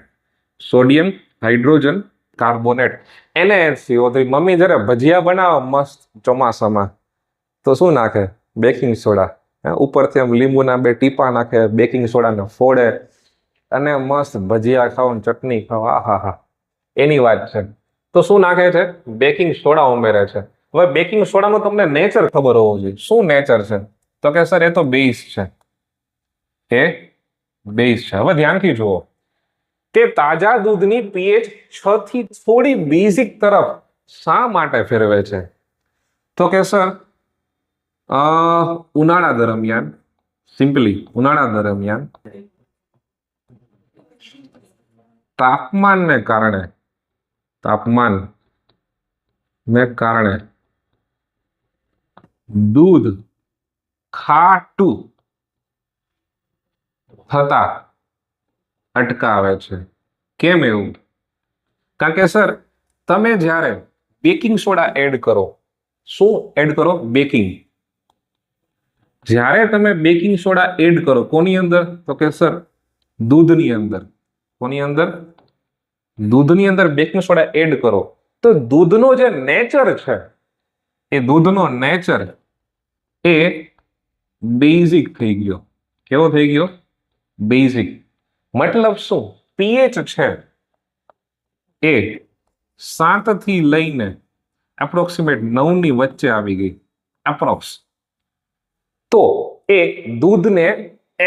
Sodium hydrogen carbonate, NaCO3. Mummy જયારે ભજીયા બનાવે મસ્ત ચોમાસામાં તો શું નાખે? Baking soda. ઉપરથી આમ લીંબુના 2 ટીપા નાખે, બેકિંગ સોડાને ફોડે અને મસ્ત ભજીયા ખાઓ ને ચટણી ખાઓ. આહા, એની વાત છે. તો શું નાખે છે? બેકિંગ સોડા ઉમેરે છે. હવે બેકિંગ સોડાનો તમને નેચર ખબર હોવો જોઈએ. શું નેચર છે? તો કે સર એ તો બેઝ છે. એ બેઝ છે. હવે ધ્યાનથી જુઓ કે તાજા દૂધની પીએચ 6 થી થોડી બેઝિક તરફ શા માટે ફેરવે છે? તો કે સર ઉનાળા દરમિયાન, સિમ્પલી ઉનાળા દરમિયાન તાપમાનને કારણે દૂધ ખાટું થતા અટકાવે છે. કેમ એવું? કારણ કે સર તમે જ્યારે બેકિંગ સોડા એડ કરો, શું એડ કરો? બેકિંગ. જ્યારે તમે બેકિંગ સોડા એડ કરો કોની અંદર? તો કે સર દૂધની અંદર. કોની અંદર? દૂધની અંદર બેકિંગ સોડા એડ કરો તો દૂધનો જે નેચર છે એ દૂધનો નેચર એ બેઝિક થઈ ગયો. કેવો થઈ ગયો? બેઝિક. મતલબ શું? પીએચ છે એ 7 થી લઈને એપ્રોક્સિમેટ 9 ની વચ્ચે આવી ગઈ, એપ્રોક્સ. તો એ દૂધને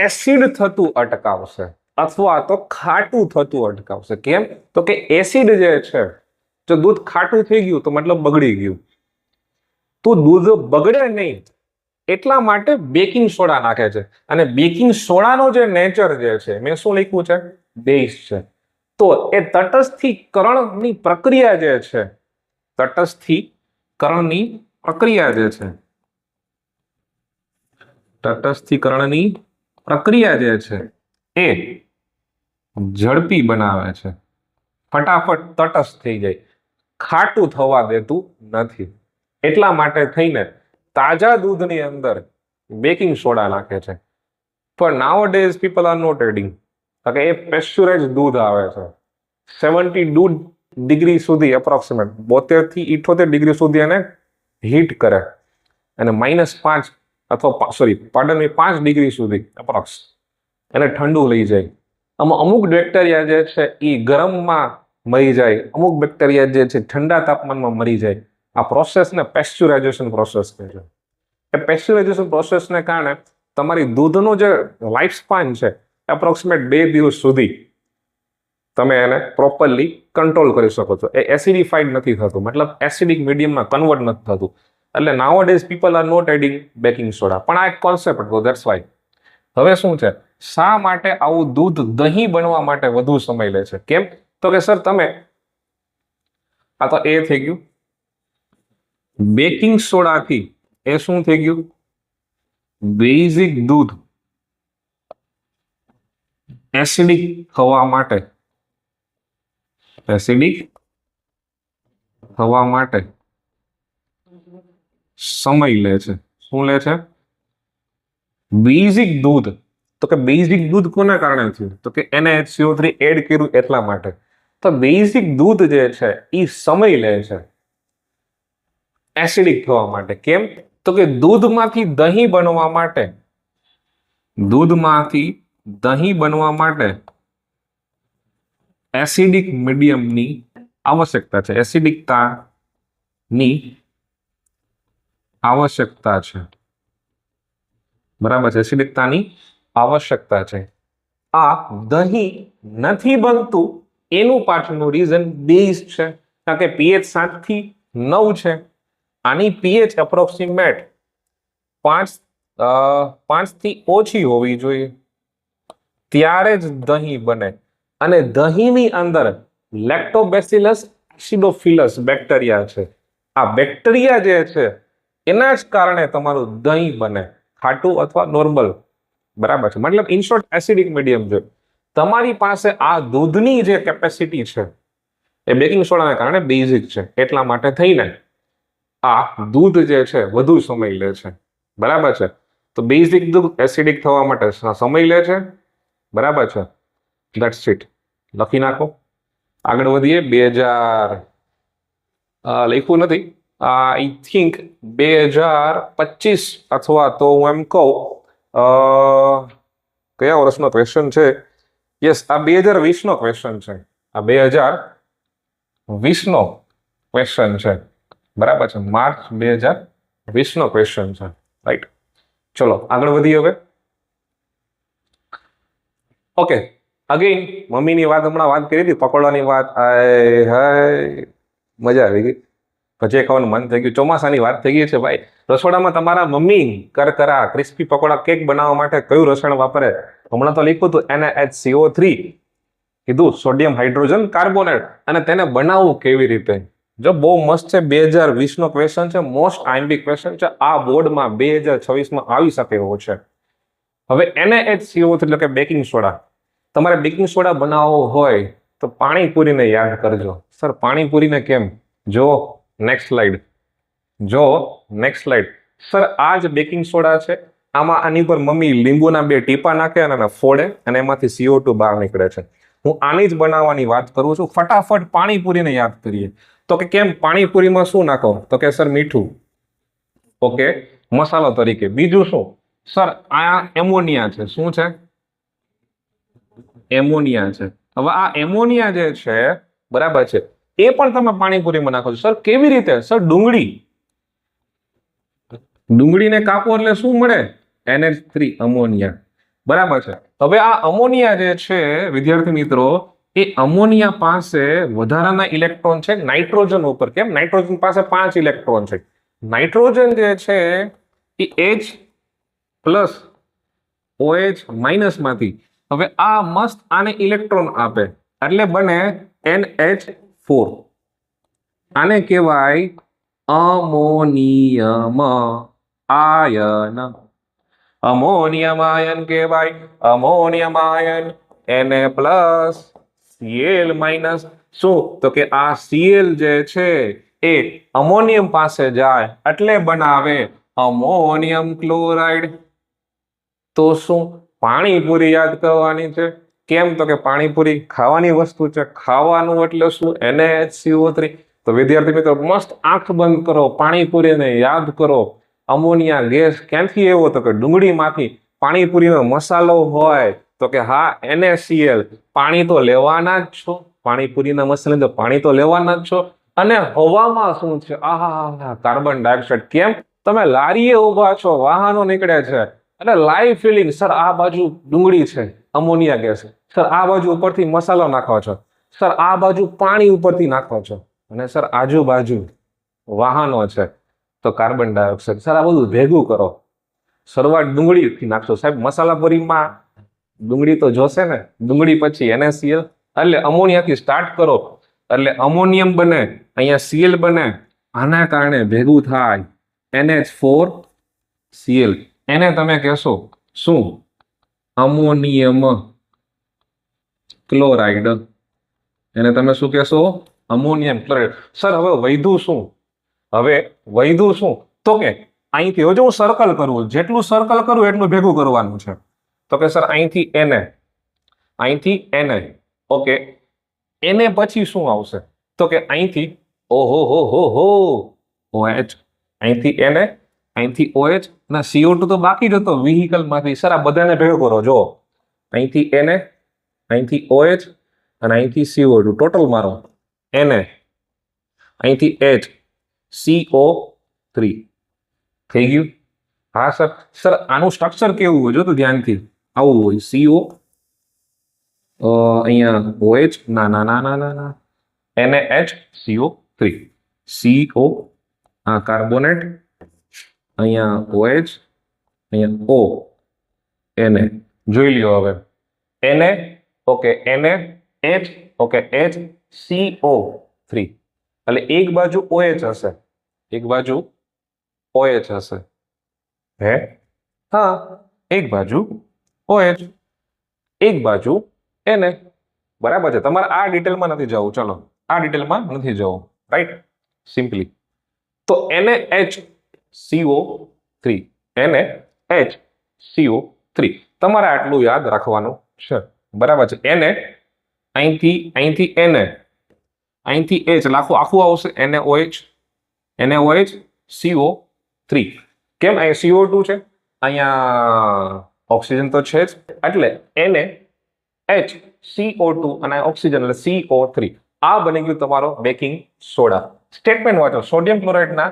એસિડ થતું અટકાવશે અથવા તો ખાટું થતું અટકાવશે. કેમ? તો કે એસિડ જે છે, જો દૂધ ખાટું થઈ ગયું તો મતલબ બગડી ગયું. તો દૂધ બગડે નહીં એટલા માટે બેકિંગ સોડા નાખે છે. અને બેકિંગ સોડાનો જે નેચર જે છે, મેં શું લખ્યું છે? બેઝ છે. તો એ તટસ્થીકરણની પ્રક્રિયા જે છે, તટસ્થીકરણની પ્રક્રિયા જે છે, તટસ્થીકરણની પ્રક્રિયા જે છે એ ઝડપી બનાવે છે. ફટાફટ તટસ્થ થઈ જાય, ખાટું થવા દેતું નથી. એટલા માટે થઈને તાજા દૂધની અંદર બેકિંગ સોડા નાખે છે. પણ nowadays people are not adding. કે એ પેસ્ચ્યુરાઇઝ દૂધ આવે છે 72 ડિગ્રી સુધી, એપ્રોક્સિમેટ 72 થી 78 ડિગ્રી સુધી એને હીટ કરે અને -5 અથવા સોરી પાર્ડન મી 5 ડિગ્રી સુધી એપ્રોક્સ એને ઠંડુ લઈ જાય. અમુક બેક્ટેરિયા જે છે એ ગરમમાં મરી જાય, અમુક બેક્ટેરિયા જે છે ઠંડા તાપમાનમાં મરી જાય. આ પ્રોસેસને પેસ્ચ્યુરાઇઝેશન પ્રોસેસ કહે છે. એ પેસ્ચ્યુરાઇઝેશન પ્રોસેસને કારણે તમારી દૂધનું જે લાઈફ સ્પાન છે એપ્રોક્સિમેટ 2 દિવસ સુધી તમે એને પ્રોપરલી કંટ્રોલ કરી શકો છો. એ એસિડિફાઈડ નથી થતું, મતલબ એસિડિક મીડિયમમાં કન્વર્ટ નથી થતું. એટલે nowadays people are not adding baking soda. પણ આ એક કોન્સેપ્ટ હતો, ધેટ્સ વાય. હવે શું છે? શા માટે આવું દૂધ દહીં બનવા માટે વધુ સમય લે છે? કેમ? તો કે સર તમે આ તો એ થઈ ગયું બેકિંગ સોડાથી, એ શું થઈ ગયું? બેઝિક દૂધ એસિડિક થવા માટે, એસિડિક થવા માટે સમય લે છે. શું લે છે? બેઝિક દૂધ. તો કે બેઝિક દૂધ કોના કારણે થયું? તો કે NaCO3 એડ કર્યું એટલા માટે. તો બેઝિક દૂધ જે છે એ સમય લે છે એસિડિક થવા માટે. કેમ? તો કે દૂધમાંથી દહીં બનવા માટે, દૂધમાંથી દહીં બનવા માટે એસિડિક મીડિયમની આવશ્યકતા છે, એસિડિકતાની આવશ્યકતા છે. બરાબર છે? એસિડિકતાની આવશ્યકતા છે. આ દહીં નથી બનતું એનું પાછળનું રીઝન બેઝ છે, કારણ કે પીએચ 7 થી 9 છે. આની પીએચ એપ્રોક્સિમેટ 5 થી ઓછી હોવી જોઈએ, ત્યારે જ દહીં બને. અને દહીંની અંદર લેક્ટોબેસિલસ એસિડોફિલસ બેક્ટેરિયા છે. આ બેક્ટેરિયા જે છે એના જ કારણે તમારું દહીં બને, ખાટું અથવા નોર્મલ. બરાબર છે, મતલબ ઇન શોર્ટ એસિડિક મીડિયમ છે. તમારી પાસે આ દૂધની જે કેપેસિટી છે એ બેકિંગ સોડાના કારણે બેઝિક છે, એટલા માટે થઈને આ દૂધ જે છે વધુ સમય લે છે. બરાબર છે, તો બેઝિક દૂધ એસિડિક થવા માટે સમય લે છે. બરાબર છે, ધેટ્સ ઇટ. લખી નાખો, આગળ વધીએ. 2000 લખ્યું નથી, આઈ થિંક 2025 અથવા તો હું એમ કહું કયા વર્ષનો ક્વેશ્ચન છે? યસ, આ 2020 નો ક્વેશ્ચન છે. આ 2020 નો ક્વેશ્ચન છે. બરાબર છે, માર્ચ 2020 નો ક્વેશ્ચન છે. રાઈટ, ચલો આગળ વધીએ હવે. ઓકે, અગેન મમ્મીની વાત હમણાં વાત કરી હતી, પકોડાની વાત. હાય મજા આવી ગઈ, ભજીયા ખાવાનું મન થઈ ગયું. ચોમાસાની વાત થઈ ગઈ છે ભાઈ. રસોડામાં તમારા મમ્મી કરકરા ક્રિસ્પી પકોડા કેક બનાવવા માટે કયું રસાયણ વાપરે? હમણાં તો લખ્યું હતું NaHCO3, કીધું સોડિયમ હાઇડ્રોજન કાર્બોનેટ. અને તેને બનાવવું કેવી રીતે? જો બહુ મસ્ત છે, 2020 નો ક્વેશ્ચન છે, મોસ્ટ આઈએમપી ક્વેશ્ચન છે. આ બોર્ડમાં 2026 આવી શકે એવો છે. હવે NaHCO3 એટલે કે બેકિંગ સોડા. તમારે બેકિંગ સોડા બનાવવો હોય તો પાણીપુરીને યાદ કરજો. સર પાણીપુરીને કેમ? જો નેક્સ્ટ સ્લાઇડ. સર આ જ બેકિંગ સોડા છે. આમાં આની પર મમ્મી લીંબુના 2 ટીપા નાખે અને ફોડે અને એમાંથી CO2 બહાર નીકળે છે. હું આની જ બનાવવાની વાત કરું છું. ફટાફટ પાણીપુરીને યાદ કરીએ. તો કે કેમ પાણીપુરીમાં શું નાખો? તો કે સર મીઠું, ઓકે, મસાલો તરીકે. બીજું શું? સર આ એમોનિયા છે. શું છે? એમોનિયા છે. હવે આ એમોનિયા જે છે, બરાબર છે, એ પણ તમે પાણીપુરીમાં નાખો છો. સર કેવી રીતે? સર ડુંગળીને કાપો એટલે શું મળે? NH3 ammonia. બરાબર છે. હવે આ અમોનિયા જે છે વિદ્યાર્થી મિત્રો, એ અમોનિયા પાસે વધારાના ઇલેક્ટ્રોન છે નાઇટ્રોજન ઉપર. કેમ? નાઇટ્રોજન પાસે 5 ઇલેક્ટ્રોન છે. નાઇટ્રોજન જે છે એ H પ્લસ OH માઇનસ માંથી હવે આ મસ્ત આને ઇલેક્ટ્રોન આપે એટલે બને NH4. આને કહેવાય અમોનિયમ આયન. અમોનિયમ આયન કહેવાય. Ammonium ion Na plus Cl minus. શું? તો કે આ Cl જે છે એ અમોનિયમ પાસે જાય એટલે બનાવે અમોનિયમ ક્લોરાઇડ. તો શું? પાણીપુરી યાદ કરવાની છે. કેમ? તો કે પાણીપુરી ખાવાની વસ્તુ છે. ખાવાનું એટલે શું? NaHCO3. તો વિદ્યાર્થી મિત્રો મસ્ત આંખ બંધ કરો, પાણીપુરીને યાદ કરો. અમોનિયા ગેસ ક્યાંથી આવ્યો? તો કે ડુંગળીમાંથી. પાણીપુરીનો મસાલો હોય તો કે હા NaCl. પાણી તો લેવાના જ છો, પાણીપુરીના મસાલા તો પાણી તો લેવાના જ છો. અને હવામાં શું છે? આહા, કાર્બન ડાયોક્સાઇડ. કેમ? તમે લારીએ ઉભા છો, વાહનો નીકળે છે એટલે લાઈવ ફિલિંગ. સર આ બાજુ ડુંગળી છે, અમોનિયા ગેસ. સર આ બાજુ ઉપરથી મસાલો નાખો છો. સર આ બાજુ પાણી ઉપરથી નાખો છો. અને સર આજુબાજુ વાહનો છે તો કાર્બન ડાયોક્સાઇડ. સર આ બધું ભેગું કરો. શરૂઆત ડુંગળીથી નાખશો. સાહેબ મસાલાપુરીમાં ડુંગળી તો જોશે ને. ડુંગળી પછી NaCl એટલે અમોનિયાથી સ્ટાર્ટ કરો એટલે અમોનિયમ બને, અહીંયા Cl બને. આના કારણે ભેગું થાય NH4Cl. એને તમે કહેશો શું? અમોનિયમ ક્લોરાઇડ. એને તમે શું કહેશો? અમોનિયમ ક્લોરાઇડ. સર હવે વૈધું શું? તો કે અહીંથી જો હું સર્કલ કરું, જેટલું સર્કલ કરું એટલું ભેગું કરવાનું છે. તો કે સર અહીંથી Na, ઓકે. Na પછી શું આવશે? તો કે અહીંથી OH, અહીંથી Na, અહીંથી OH અને CO2 તો બાકી જ હતો વ્હીકલમાંથી. સર આ બધાને ભેગો કરો. જો અહીંથી Na, અહીંથી OH અને અહીંથી CO2, ટોટલ મારો Na, અહીંથી H, CO3 થઈ ગયું. હા સર. સર આનું સ્ટ્રક્ચર કેવું હોય જો તો ધ્યાનથી. આવું હોય CO અહીંયા OH ના ના ના ના ના ના NaHCO3 CO આ કાર્બોનેટ અહીંયા OH અહીંયા O Na જોઈ લ્યો હવે Na okay Na H okay HCO3 એટલે એક બાજુ OH હશે એક બાજુ OH હશે હે હા એક બાજુ OH એક બાજુ Na બરાબર છે તમારે આ ડિટેલમાં નથી જવું ચલો આ ડિટેલમાં નથી જવું રાઈટ સિમ્પલી તો NaHCO3 NaHCO3 તમારે આટલું યાદ રાખવાનું છે બરાબર છે Na અહીંથી Na અહીંથી H લાખું આખું આવશે NaOH CO3 કેમ અહીં CO2 છે અહીંયા ઓક્સિજન તો છે જ એટલે NaHCO2 અને ઓક્સિજન એટલે CO3 આ બની ગયું તમારો બેકિંગ સોડા સ્ટેટમેન્ટ વાંચો સોડિયમ ક્લોરાઇડના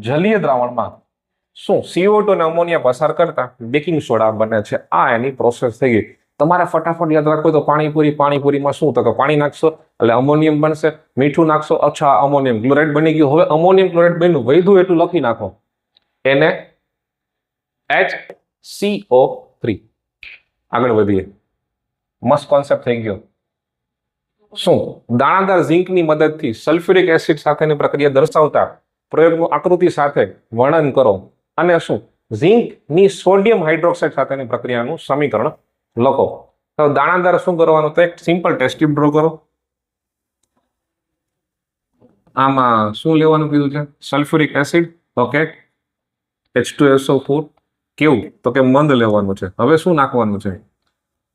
જલીય દ્રાવણમાં શું CO2 અને અમોનિયા પસાર કરતા બેકિંગ સોડા બને છે આ એની પ્રોસેસ થઈ ગઈ તમારે ફટાફટ યાદ રાખવું તો પાણીપુરીમાં શું તો કે પાણી નાખશો એટલે અમોનિયમ બનશે મીઠું નાખશો અચ્છા અમોનિયમ ક્લોરાઇડ બની ગયું હવે અમોનિયમ ક્લોરાઇડ બન્યું વૈધું એટલું લખી નાખો NaHCO3 આગળ વધીએ મસ્ત કોન્સેપ્ટ થઈ ગયો શું દાણાદાર ઝીંકની મદદથી સલ્ફ્યુરિક એસિડ સાથેની પ્રક્રિયા દર્શાવતા પ્રયોગનું આકૃતિ સાથે વર્ણન કરો અને શું ઝીંકની સોડિયમ હાઇડ્રોક્સાઇડ સાથેની પ્રક્રિયાનું સમીકરણ લખો તો દાણાદાર શું કરવાનું તો એક સિમ્પલ ટેસ્ટ ટ્યુબ ડ્રો કરો આમાં શું લેવાનું કીધું છે સલ્ફ્યુરિક એસિડ ઓકે H2SO4 કેવું તો કે મંદ લેવાનું છે હવે શું નાખવાનું છે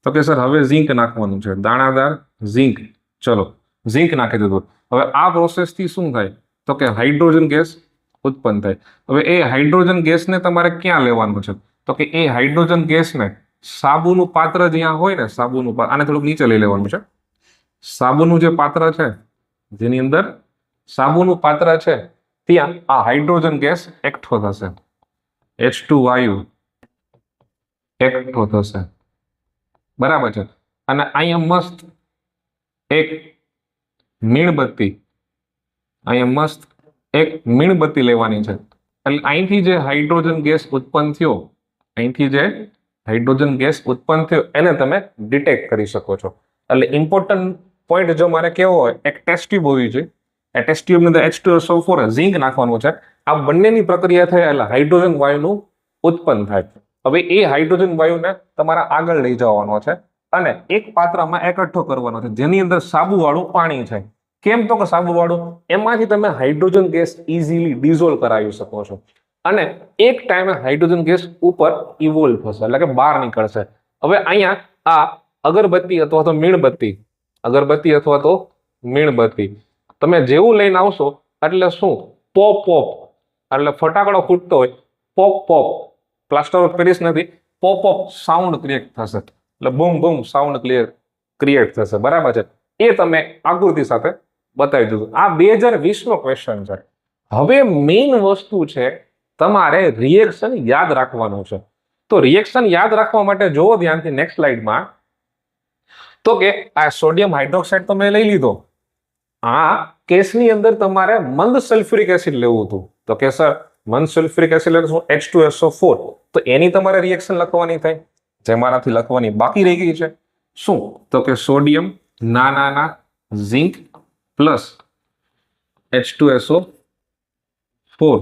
તો કે સર હવે ઝીંક નાખવાનું છે દાણાદાર ઝીંક ચલો ઝીંક નાખી દીધું હવે આ પ્રોસેસથી શું થાય તો કે હાઇડ્રોજન ગેસ ઉત્પન્ન થાય હવે એ હાઇડ્રોજન ગેસને તમારે ક્યાં લેવાનું છે તો કે એ હાઇડ્રોજન ગેસને સાબુનું પાત્ર જ્યાં હોય ને સાબુનું પાત્ર આને થોડુંક નીચે લઈ લેવાનું છે સાબુનું જે પાત્ર છે જેની અંદર સાબુનું પાત્ર છે ત્યાં આ હાઇડ્રોજન ગેસ એકઠો થશે H2 વાયુ એકઠો થશે બરાબર છે અને અહીંયા મસ્ત એક મીણબત્તી લેવાની છે એટલે અહીંથી જે હાઇડ્રોજન ગેસ ઉત્પન્ન થયો એને તમે ડિટેક્ટ કરી શકો છો એટલે ઇમ્પોર્ટન્ટ પોઈન્ટ જો મારે કેવો હોય એક ટેસ્ટ ટ્યુબ હોવી જોઈએ આ ટેસ્ટ ટ્યુબની અંદર H2SO4 ઝીંક નાખવાનું છે આ બંનેની પ્રક્રિયા થાય એટલે હાઇડ્રોજન વાયુનું ઉત્પન્ન થાય હવે એ હાઇડ્રોજન વાયુને તમારે આગળ લઈ જવાનો છે અને એક પાત્રમાં એકઠો કરવાનો છે જેની અંદર સાબુવાળું પાણી છે કેમ તો કે સાબુવાળું એમાંથી તમે હાઇડ્રોજન ગેસ ઇઝીલી ડિઝોલ્વ કરાવી શકો છો અને એક ટાઈમે હાઇડ્રોજન ગેસ ઉપર ઇવોલ્વ થશે એટલે કે બહાર નીકળશે હવે અહીંયા આ અગરબત્તી અથવા તો મીણબત્તી તમે જેવું લઈને આવશો એટલે શું પોપ એટલે ફટાકડો ફૂટતો હોય પોપ પ્લાસ્ટર ઓફ પેરિસ નથી પોપ સાઉન્ડ ક્રિએટ થશે એટલે બૂમ સાઉન્ડ ક્રિએટ થશે બરાબર છે એ તમે આકૃતિ સાથે બતાવી દીધું આ 2020 નો ક્વેશ્ચન છે હવે મેઇન વસ્તુ છે તમારે રિએક્શન યાદ રાખવાનું છે તો રિએક્શન યાદ રાખવા માટે જોવો ધ્યાનથી નેક્સ્ટ સ્લાઇડમાં તો કે આ સોડિયમ હાઇડ્રોક્સાઇડ તો મેં લઈ લીધો આ કેસની અંદર તમારે મંદ સલ્ફ્યુરિક એસિડ લેવું હતું તો કે સર મંદ સલ્ફ્યુરિક એસિડ એટલે શું H2SO4 તો એની તમારે રિએક્શન લખવાની થાય જે મારાથી લખવાની બાકી રહી ગઈ છે શું તો કે સોડિયમ ના zinc plus H2SO4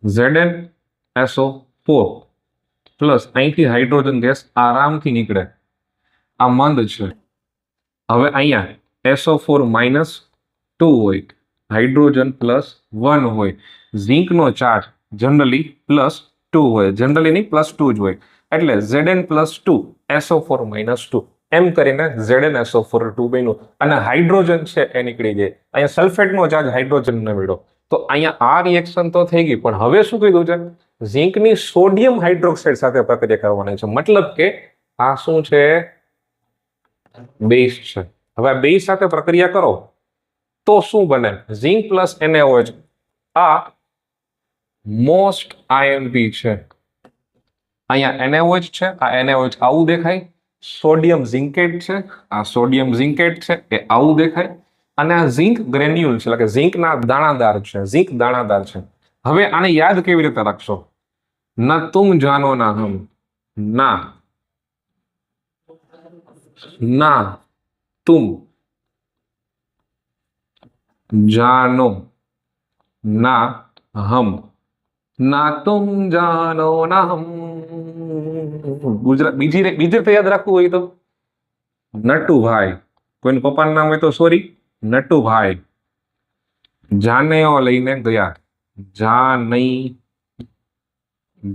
ZnSO4 plus અહીંથી હાઇડ્રોજન ગેસ આરામથી નીકળે આ મંદ છે હવે અહીંયા SO4 -2 હોય હાઇડ્રોજન +1 હોય ઝિંકનો ચાર્જ જનરલી +2 હોય જનરલી નહીં +2 જ હોય એટલે Zn+2 SO4 -2 એમ કરીને ZnSO4 બન્યું અને હાઇડ્રોજન છે એ નીકળી જાય અહીંયા સલ્ફેટનો ચાર્જ હાઇડ્રોજનને મળ્યો તો અહીંયા આ રિએક્શન તો થઈ ગઈ પણ હવે શું કીધું છે ઝિંકની સોડિયમ હાઇડ્રોક્સાઇડ સાથે પ્રક્રિયા કરવાની છે મતલબ કે આ શું છે બેઝ છે હવે આ બેઝ સાથે પ્રક્રિયા કરો તો શું બને ઝિંક પ્લસ NaOH આ મોસ્ટ આયન છે અહીંયા NaOH છે, આ NaOH આવું દેખાય. સોડિયમ ઝિંકેટ છે, આ સોડિયમ ઝિંકેટ છે એ આવું દેખાય. અને આ ઝિંક ગ્રેન્યુલ છે, એટલે કે ઝિંકના દાણાદાર છે, ઝિંક દાણાદાર છે. હવે આને યાદ કેવી રીતે રાખશો? ના તુમ જાનો ના હમ, ના ના તુમ જાનો ના હમ, ના તુમ જાનો ના હમ. ગુજરાત બીજી બીજી રીતે યાદ રાખવું હોય તો નટુભાઈ, કોઈનું પપ્પાનું નામ હોય તો સોરી, નટુભાઈ જાનેઓ લઈને ગયા.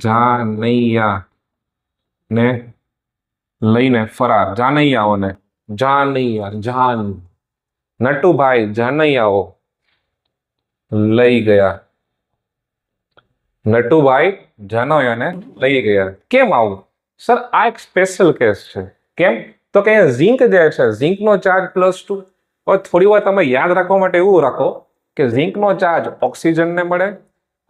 જાનૈયા ને લઈને ફરાર. જાનૈયાઓને જાન નટુભાઈ જાનૈયાઓ લઈ ગયા. નટુભાઈ જાનૈયાને લઈ ગયા. કેમ આવું? સર આ એક સ્પેશિયલ કેસ છે. કેમ? તો કે ઝિંક જે છે, ઝિંકનો ચાર્જ +2. હવે થોડી વાર તમે યાદ રાખવા માટે એવું રાખો કે ઝિંકનો ચાર્જ ઓક્સિજનને મળે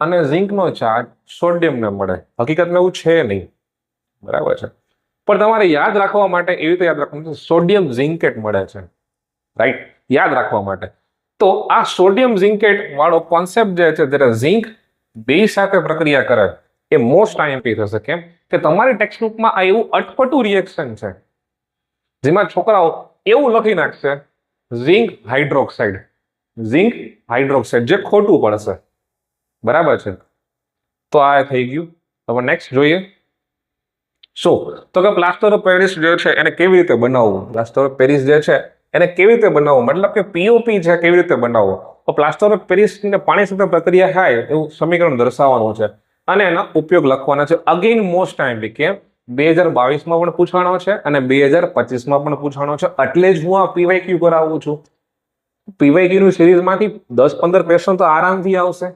અને ઝિંકનો ચાર્જ સોડિયમને મળે. હકીકતમાં એવું છે નહીં, બરાબર છે, પણ તમારે યાદ રાખવા માટે એવી રીતે યાદ રાખવાનું છે, સોડિયમ ઝિંકેટ મળે છે, રાઈટ, યાદ રાખવા માટે. તો આ સોડિયમ ઝિંકેટ વાળો કોન્સેપ્ટ જે છે, જ્યારે ઝિંક બે સાથે પ્રક્રિયા કરે એ મોસ્ટ આઈએમપી થશે. કેમ કે તમારી ટેક્સ્ટબુકમાં આ એવું અટપટું રિએક્શન છે જેમાં છોકરાઓ એવું લખી નાખશે ઝિંક હાઇડ્રોક્સાઇડ, ઝિંક હાઇડ્રોક્સાઇડ, જે ખોટું પડશે. બરાબર છે, તો આ થઈ ગયું. હવે નેક્સ્ટ જોઈએ. શું? તો કે પ્લાસ્ટર ઓફ પેરિસ જે છે એને કેવી રીતે બનાવવું? પ્લાસ્ટર ઓફ પેરિસ જે છે એને કેવી રીતે બનાવવું, મતલબ કે પીઓપી છે કેવી રીતે બનાવવો? તો પ્લાસ્ટર ઓફ પેરિસને પાણી સાથે પ્રક્રિયા થાય એવું સમીકરણ દર્શાવવાનું છે અને એના ઉપયોગ લખવાના છે. Again most IMP. કેમ? 2022માં પણ પૂછવાનો છે અને 2025માં પણ પૂછવાનો છે. એટલે જ હું આ પીવાયક્યુ કરાવું છું. પીવાયક્યુ ની સિરીઝમાંથી 10-15 ક્વેશ્ચન તો આરામથી આવશે.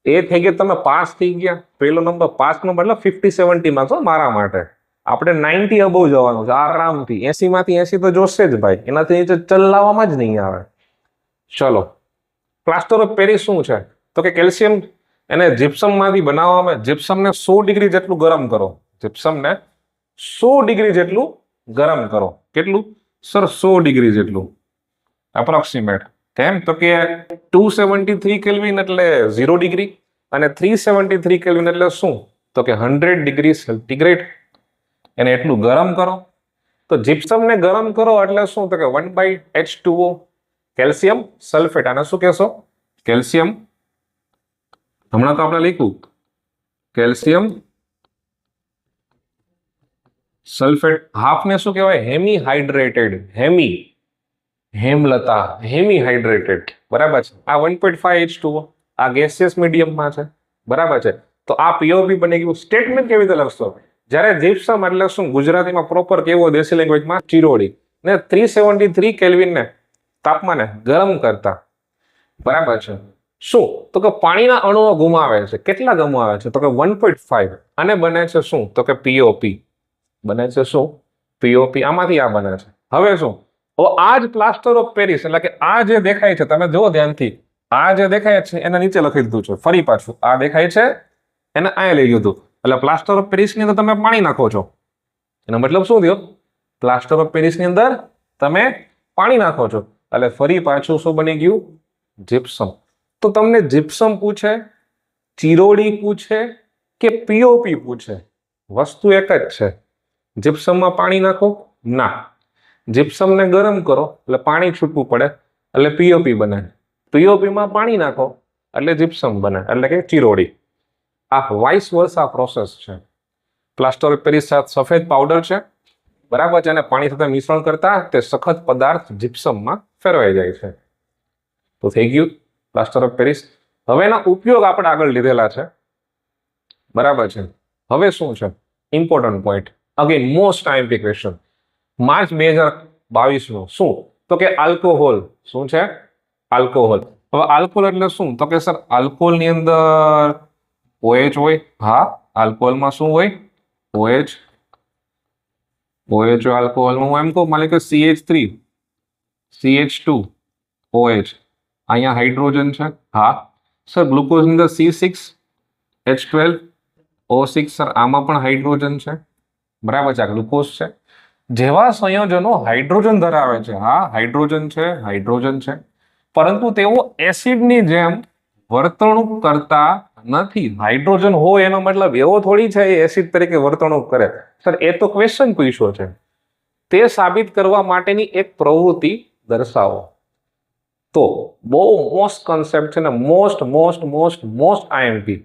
એ થઈ ગયા, તમે પાસ થઈ ગયા. પહેલો નંબર પાસનો મતલબ 50-70 માર્ક્સ મારા માટે. આપણે 90 અબવ જવાનું છે આરામથી. 80માંથી 80 તો જોશે જ ભાઈ, એનાથી નીચે ચલાવવામાં જ નહીં આવે. ચલો, પ્લાસ્ટર ઓફ પેરિસ શું છે? તો કે કેલ્શિયમ એને જીપ્સમમાંથી બનાવવામાં, જીપ્સમને 100 ડિગ્રી જેટલું ગરમ કરો. જીપ્સમને 100 ડિગ્રી જેટલું ગરમ કરો. કેટલું સર? 100 ડિગ્રી જેટલું એપ્રોક્સિમેટ. કેમ? તો કે 273 કેલ્વિન એટલે 0 ડિગ્રી અને 373 કેલ્વિન એટલે શું? તો કે 100 ડિગ્રી સેન્ટીગ્રેડ. એને એટલું ગરમ કરો. તો જીપ્સમને ગરમ કરો એટલે શું? તો કે 1/H2O, કેલ્શિયમ સલ્ફેટ. આને શું કહેશો? કેલ્શિયમ, હમણાં તો આપણે લખ્યું કેલ્શિયમ સલ્ફેટ. હાફને શું કહેવાય? Hemi hydrated. Hemlata, hemi hydrated. બરાબર છે. આ 1.5H2O આ ગેસિયસ મીડિયમમાં છે. બરાબર છે. તો આ પીઓપી બની ગયું. સ્ટેટમેન્ટ કેવી રીતે લખશો? જ્યારે જીપ્સમ એટલે શું? ગુજરાતીમાં પ્રોપર કેવો દેશી લેંગ્વેજમાં? ચિરોડી. ને 373 કેલ્વિનને તાપમાને ગરમ કરતા. બરાબર છે. શું? તો કે પાણીના અણુઓ ગુમાવે છે. કેટલા ગુમાવે છે? તો કે 1.5. અને બને છે શું? તો કે પીઓપી બને છે. શું? પીઓપી. આમાંથી આ બને છે. હવે શું? આ જ પ્લાસ્ટર ઓફ પેરિસ, એટલે કે આ જે દેખાય છે, તમે જુઓ ધ્યાનથી, આ જે દેખાય છે એના નીચે લખી દીધું છે. ફરી પાછું આ દેખાય છે એને અહીંયા લઈ લીધું. એટલે પ્લાસ્ટર ઓફ પેરિસની અંદર તમે પાણી નાખો છો. એનો મતલબ શું થયો? પ્લાસ્ટર ઓફ પેરિસની અંદર તમે પાણી નાખો છો એટલે ફરી પાછું શું બની ગયું? જીપ્સમ. તો તમને જીપ્સમ પૂછે, ચિરોડી પૂછે કે પીઓપી પૂછે, વસ્તુ એક જ છે. જીપ્સમમાં પાણી નાખો? ના. જીપ્સમને ગરમ કરો એટલે પાણી છૂટવું પડે એટલે પીઓપી બને. પીઓપીમાં પાણી નાખો એટલે જીપ્સમ બને, એટલે કે ચિરોડી. આ વાઇસ વર્સા પ્રોસેસ છે. પ્લાસ્ટર ઓફ પેરિસ સફેદ પાવડર છે, બરાબર છે, અને પાણી સાથે મિશ્રણ કરતા તે સખત પદાર્થ જીપ્સમમાં ફેરવાઈ જાય છે. તો થઈ ગયું પ્લાસ્ટર ઓફ પેરિસ. હવે એના ઉપયોગ આપણે આગળ લીધેલા છે, બરાબર છે. હવે શું છે important point? Again most IMP question. March 2022 શું? તો કે આલ્કોહોલ. શું છે? આલ્કોહોલ. હવે આલ્કોહોલ એટલે શું? તો કે સર આલ્કોહોલની અંદર OH હોય. હા, આલ્કોહોલમાં શું હોય? OH. OH આલ્કોહોલમાં હું એમ કહું, માની કે CH3, CH2, OH. અહીંયા હાઇડ્રોજન છે. હા સર ગ્લુકોઝની અંદર C6H12 O6 સર આમાં પણ હાઇડ્રોજન છે, બરાબર છે, આ ગ્લુકોઝ છે. જેવા સંયોજનો હાઇડ્રોજન ધરાવે છે, હા હાઇડ્રોજન છે, પરંતુ તેઓ એસિડની જેમ વર્તણૂક કરતા નથી. હાઇડ્રોજન હોય એનો મતલબ એવો થોડી છે એ એસિડ તરીકે વર્તણૂક કરે. સર એ તો ક્વેશ્ચન પૂછ્યો છે. તે સાબિત કરવા માટેની એક પ્રવૃત્તિ દર્શાવો. તો બહુ મોસ્ટ કન્સેપ્ટ છે ને, મોસ્ટ આઈએમપી.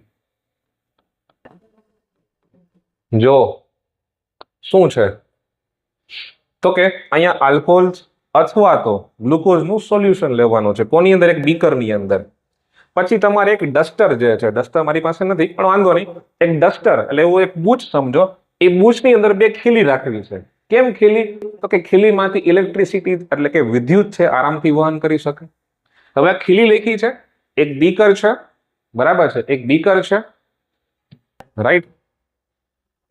જો શું છે તો કે અહીંયા આલ્કોહોલ અથવા તો ગ્લુકોઝનું સોલ્યુશન લેવાનું છે. કોની અંદર? એક બીકરની અંદર. પછી તમારે એક ડસ્ટર જે છે, ડસ્ટર મારી પાસે નથી પણ વાંધો નહીં, એક ડસ્ટર એટલે એવું એક બૂચ સમજો, એ બૂચની અંદર બે ખીલી રાખવી છે. કેમ ખીલી? તો કે ખીલીમાંથી ઇલેક્ટ્રિસિટી એટલે કે વિદ્યુત છે આરામથી વહન કરી શકે. હવે આ ખીલી લખી છે, એક બીકર છે, બરાબર છે, એક બીકર છે, રાઈટ,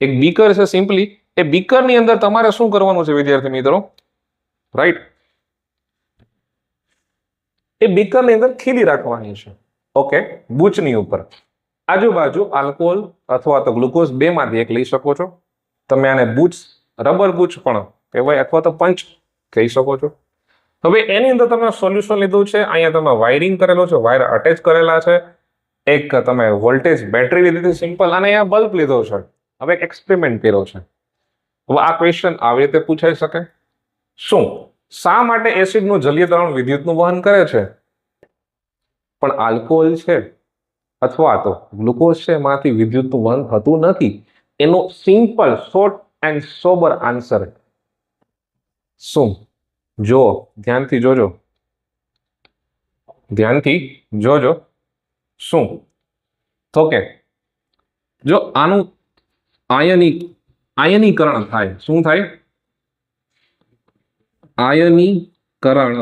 એક બીકર છે. સિમ્પલી એ બીકરની અંદર તમારે શું કરવાનું છે વિદ્યાર્થી મિત્રો? રાઈટ, એ બીકરની અંદર ખીલી રાખવાની છે. ઓકે, બૂચની ઉપર આજુબાજુ આલ્કોહોલ અથવા તો ગ્લુકોઝ બે માંથી એક લઈ શકો છો. તમે આને બૂચ, રબર બૂચ પણ કહેવાય અથવા તો પંચ કહી શકો છો. હવે એની અંદર તમે સોલ્યુશન લીધું છે, અહીંયા તમે વાયરિંગ કરેલો છે, વાયર અટેચ કરેલા છે, એક તમે વોલ્ટેજ બેટરી લીધી છે સિમ્પલ, અને અહીંયા બલ્બ લીધો છે. હવે એક એક્સપેરિમેન્ટ કર્યો છે. હવે આ ક્વેશ્ચન આવી રીતે પૂછાઈ શકે, શું શા માટે એસિડનું જલીય દ્રાવણ વિદ્યુતનું વહન કરે છે પણ આલ્કોહોલ છે અથવા તો ગ્લુકોઝ છે એમાંથી વિદ્યુતનું વહન થતું નથી? એનો simple short and sober answer શું? જો ધ્યાનથી જોજો, શું તો કે જો આનું આયનીકરણ થાય, શું થાય? આયનીકરણ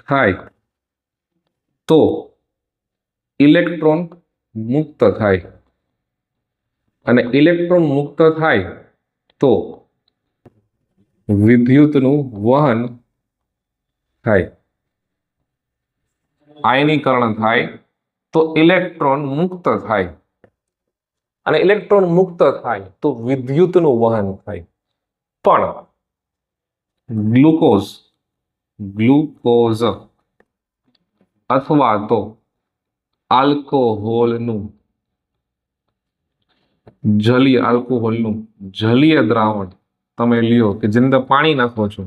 થાય તો ઇલેક્ટ્રોન મુક્ત થાય, અને ઇલેક્ટ્રોન મુક્ત થાય તો વિદ્યુતનું વહન થાય. આયનીકરણ થાય તો ઇલેક્ટ્રોન મુક્ત થાય, અને ઇલેક્ટ્રોન મુક્ત થાય તો વિદ્યુતનું વહન થાય. પણ ગ્લુકોઝ અથવા તો આલ્કોહોલનું જલીય દ્રાવણ તમે લ્યો કે જેની અંદર પાણી નાખો છો,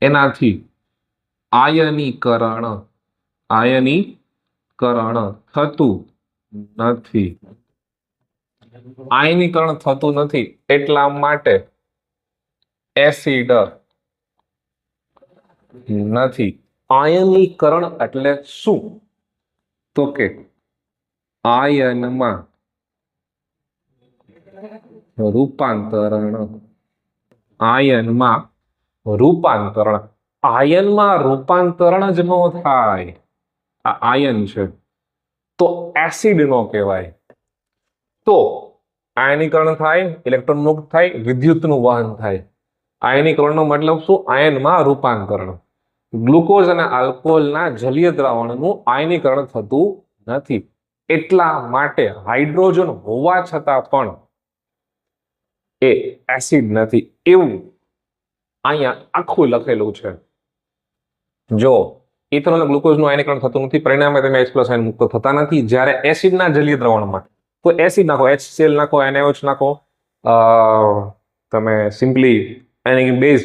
એનાથી આયનીકરણ થતું નથી. આયનીકરણ થતું નથી એટલા માટે એસિડ નથી. આયનીકરણ એટલે શું? તો કે આયનમાં રૂપાંતરણ. આયનમાં રૂપાંતરણ જ ન થાય, આ આયન છે તો એસિડ નો કહેવાય. તો આયનીકરણ થાય, ઇલેક્ટ્રોન મુક્ત થાય, વિદ્યુતનું વહન થાય. આયનીકરણનો મતલબ શું? આયનમાં રૂપાંતરણ. ગ્લુકોઝ અને આલ્કોહોલના જલીય દ્રાવણનું આયનીકરણ થતું નથી એટલા માટે હાઇડ્રોજન હોવા છતાં પણ એ એસિડ નથી, એવું અહીંયા આખું લખેલું છે. જો ઇથેનોલ અને ગ્લુકોઝનું આયનીકરણ થતું નથી, પરિણામે તમે H+ આયન મુક્ત થતા નથી. જ્યારે એસિડના જલીય દ્રાવણમાં તો એસિડ નાખો, HCl નાખો, NaOH નાખો, તમે સિમ્પલી એની બેઝ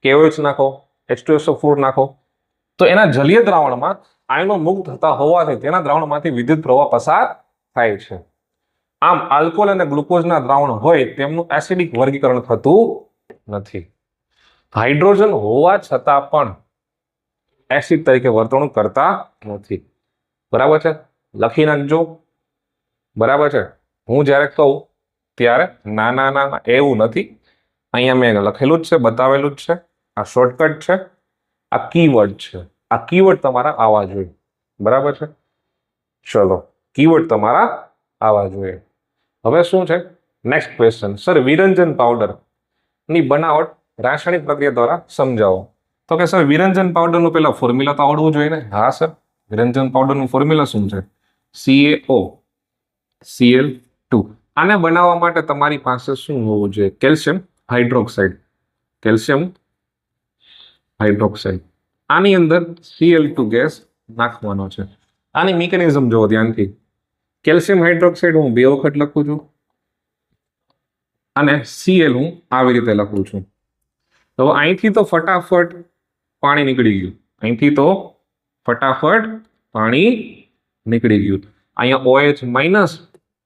KOH નાખો, H2SO4 નાખો, તો એના જલીય દ્રાવણમાં આયનો મુક્ત થતા હોવાથી તેના દ્રાવણમાંથી વિદ્યુત પ્રવાહ પસાર થાય છે. આમ આલ્કોહોલ અને ગ્લુકોઝના દ્રાવણ હોય તેમનું એસિડિક વર્ગીકરણ થતું નથી. હાઇડ્રોજન હોવા છતાં પણ એસિડ તરીકે વર્તણૂક કરતા નથી. બરાબર છે? લખી નાખજો. બરાબર છે? હું જ્યારે કહું ત્યારે ના એવું નથી, અહીંયા મેં લખેલું જ છે, બતાવેલું જ છે. આ શોર્ટકટ છે, આ કીવર્ડ છે. આ કીવર્ડ તમારા આવવા જોઈએ. બરાબર છે? ચલો, કીવર્ડ તમારા આવવા જોઈએ. હવે શું છે નેક્સ્ટ ક્વેશ્ચન? સર વિરંજન પાવડર ની બનાવટ રાસાયણિક પ્રક્રિયા દ્વારા સમજાવો. તો કે સર વિરંજન પાવડરનું પેલા ફોર્મ્યુલા તો આવડવું જોઈએ ને. હા સર, વિરંજન પાવડરનું ફોર્મ્યુલા શું છે? CaO, Cl 2. આને બનાવવા માટે તમારી પાસે શું હોવું જોઈએ? Calcium hydroxide. Calcium hydroxide. આની અંદર Cl2 ગેસ નાખવાનો છે. આની મિકેનિઝમ જોવો ધ્યાનથી. કેલ્શિયમ હાઇડ્રોક્સાઇડ હું 2 વખત લખું છું અને Cl હું આવી રીતે લખું છું. તો અહીંથી તો ફટાફટ પાણી નીકળી ગયું. અહીંથી તો ફટાફટ પાણી નીકળી ગયું. અહીંયા OH માઇનસ,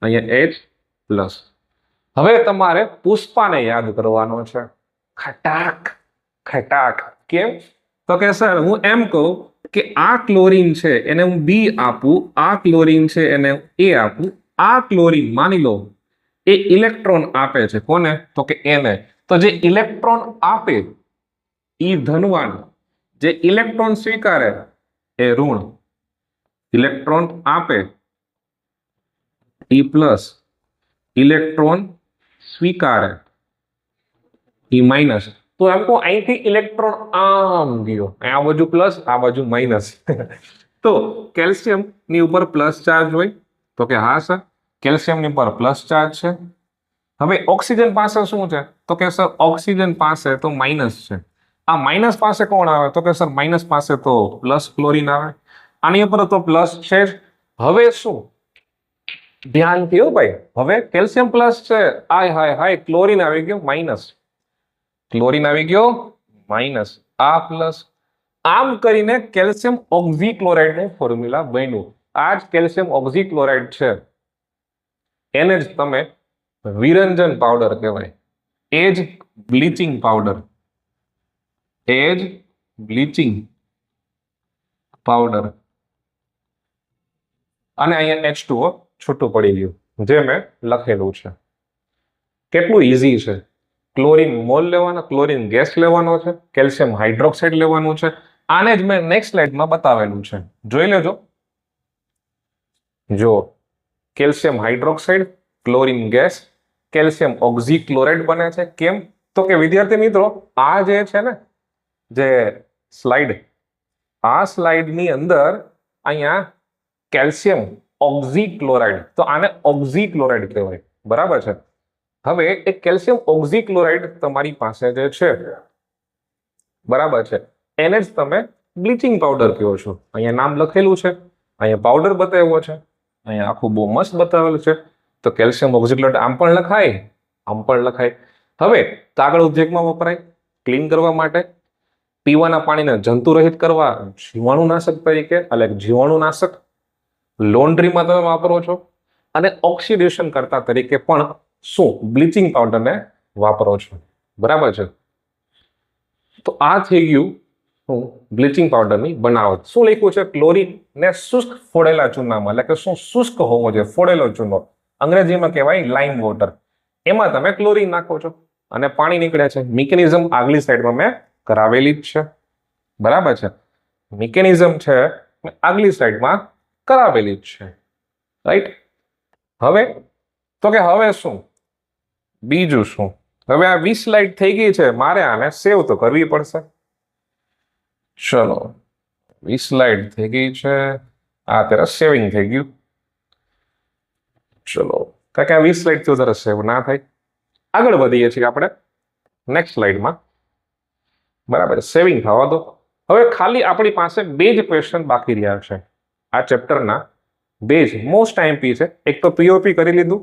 અહીંયા H પ્લસ. હવે તમારે પુષ્પાને યાદ કરવાનો છે. ખટાક ખટાક. કેમ? તો કે સર હું એમ કહું કે આ ક્લોરીન છે એને હું B આપું, આ ક્લોરીન છે એને A આપું. આ ક્લોરીન માની લો એ ઇલેક્ટ્રોન આપે છે. કોને? તો કે એને. તો જે ઇલેક્ટ્રોન આપે એ ધનવાન, જે ઇલેક્ટ્રોન સ્વીકારે એ ઋણ. ઇલેક્ટ્રોન આપે E પ્લસ, ઇલેક્ટ્રોન સ્વીકારે E માઇનસ. તો એમ કહો અહીંથી ઇલેક્ટ્રોન આમ ગયો, આ બાજુ પ્લસ, આ બાજુ માઇનસ. તો કેલ્શિયમ ની ઉપર પ્લસ ચાર્જ હોય? તો કે હા સર, કેલ્શિયમ ની ઉપર પ્લસ ચાર્જ છે. હવે ઓક્સિજન પાસે શું છે? તો કે સર ઓક્સિજન પાસે તો માઇનસ છે. આ માઇનસ પાસે કોણ આવે? તો કે સર માઇનસ પાસે તો પ્લસ ક્લોરીન આવે. આની ઉપર તો પ્લસ છે જ. હવે શું? ધ્યાનથી હો ભાઈ, હવે કેલ્શિયમ પ્લસ છે, હાય હાય હાય, ક્લોરીન આવી ગયો માઇનસ. ક્લોરીન આવી ગયો માઇનસ, આ પ્લસ. આમ કરીને કેલ્શિયમ ઓક્ઝીક્લોરાઇડ નું ફોર્મ્યુલા બન્યું. આ જ કેલ્શિયમ ઓક્ઝીક્લોરાઇડ છે, એને જ તમે વિરંજન પાવડર કહેવાય. એ જ બ્લીચિંગ પાવડર, એ જ બ્લીચિંગ પાવડર. અને અહીંયા H2O છૂટું પડી ગયું, જે મેં લખેલું છે. કેટલું ઈઝી છે. ક્લોરીન મોલ લેવાનો, ક્લોરીન ગેસ લેવાનો છે, કેલ્શિયમ હાઇડ્રોક્સાઇડ લેવાનું છે. આને જ મેં નેક્સ્ટ સ્લાઇડમાં બતાવેલું છે, જોઈ લેજો. જો calcium hydroxide, chlorine gas, calcium oxychloride બને છે. કેમ? તો કે વિદ્યાર્થી મિત્રો, આ જે છે ને જે સ્લાઇડ, આ સ્લાઇડની અંદર અહીંયા કેલ્શિયમ ઓક્ઝીક્લોરાઇડ, તો આને ઓક્ઝીક્લોરાઇડ કહેવાય. બરાબર છે. હવે એ કેલ્શિયમ ઓક્ઝીક્લોરાઇડ તમારી પાસે જે છે, બરાબર છે, એને જ તમે બ્લીચિંગ પાવડર કહો છો. અહીંયા નામ લખેલું છે, અહીંયા પાવડર બતાવ્યો છે, અહીંયા આખું બહુ મસ્ત બતાવેલું છે. તો કેલ્શિયમ ઓક્ઝીક્લોરાઇડ આમ પણ લખાય, આમ પણ લખાય. હવે કાગળ ઉદ્યોગમાં વપરાય, ક્લીન કરવા માટે, પીવાના પાણીને જંતુરહિત કરવા, જીવાણુનાશક તરીકે, એટલે જીવાણુનાશક. લોન્ડ્રીમાં તમે વાપરો છો, અને ઓક્સિડેશન કરતા તરીકે પણ શું બ્લીચિંગ પાવડરને વાપરો છો. બરાબર છે. તો આ થઈ ગયું હું બ્લીચિંગ પાવડરની બનાવટ. શું લખ્યું છે? ક્લોરીન ને શુષ્ક ફોડેલા ચૂનામાં, એટલે કે શું શુષ્ક હોવો જોઈએ, ફોડેલો ચૂનો, અંગ્રેજીમાં કહેવાય લાઇમ વોટર. એમાં તમે ક્લોરીન નાખો છો અને પાણી નીકળે છે. મિકેનિઝમ આગલી સાઈડમાં મેં કરાવેલી જ છે. બરાબર છે. મિકેનિઝમ છે આગલી સાઈડમાં કરાવેલી જ છે. રાઈટ. હવે તો કે હવે શું બીજું શું? હવે આ 20 સ્લાઇડ થઈ ગઈ છે, મારે આને સેવ તો કરવી પડશે. ચલો 20 સ્લાઇડ થઈ ગઈ છે, આ અત્યારે સેવિંગ થઈ ગયું. ચલો, કારણ કે આ 20 સ્લાઇડ થી વધારે સેવ ના થાય. આગળ વધીએ છીએ આપણે નેક્સ્ટ સ્લાઇડમાં. બરાબર, સેવિંગ થવા દો. હવે ખાલી આપણી પાસે 2 જ ક્વેશ્ચન બાકી રહ્યા છે આ ચેપ્ટરના. 2 જ મોસ્ટ આઈએમપી છે. એક તો પીઓપી કરી લીધું,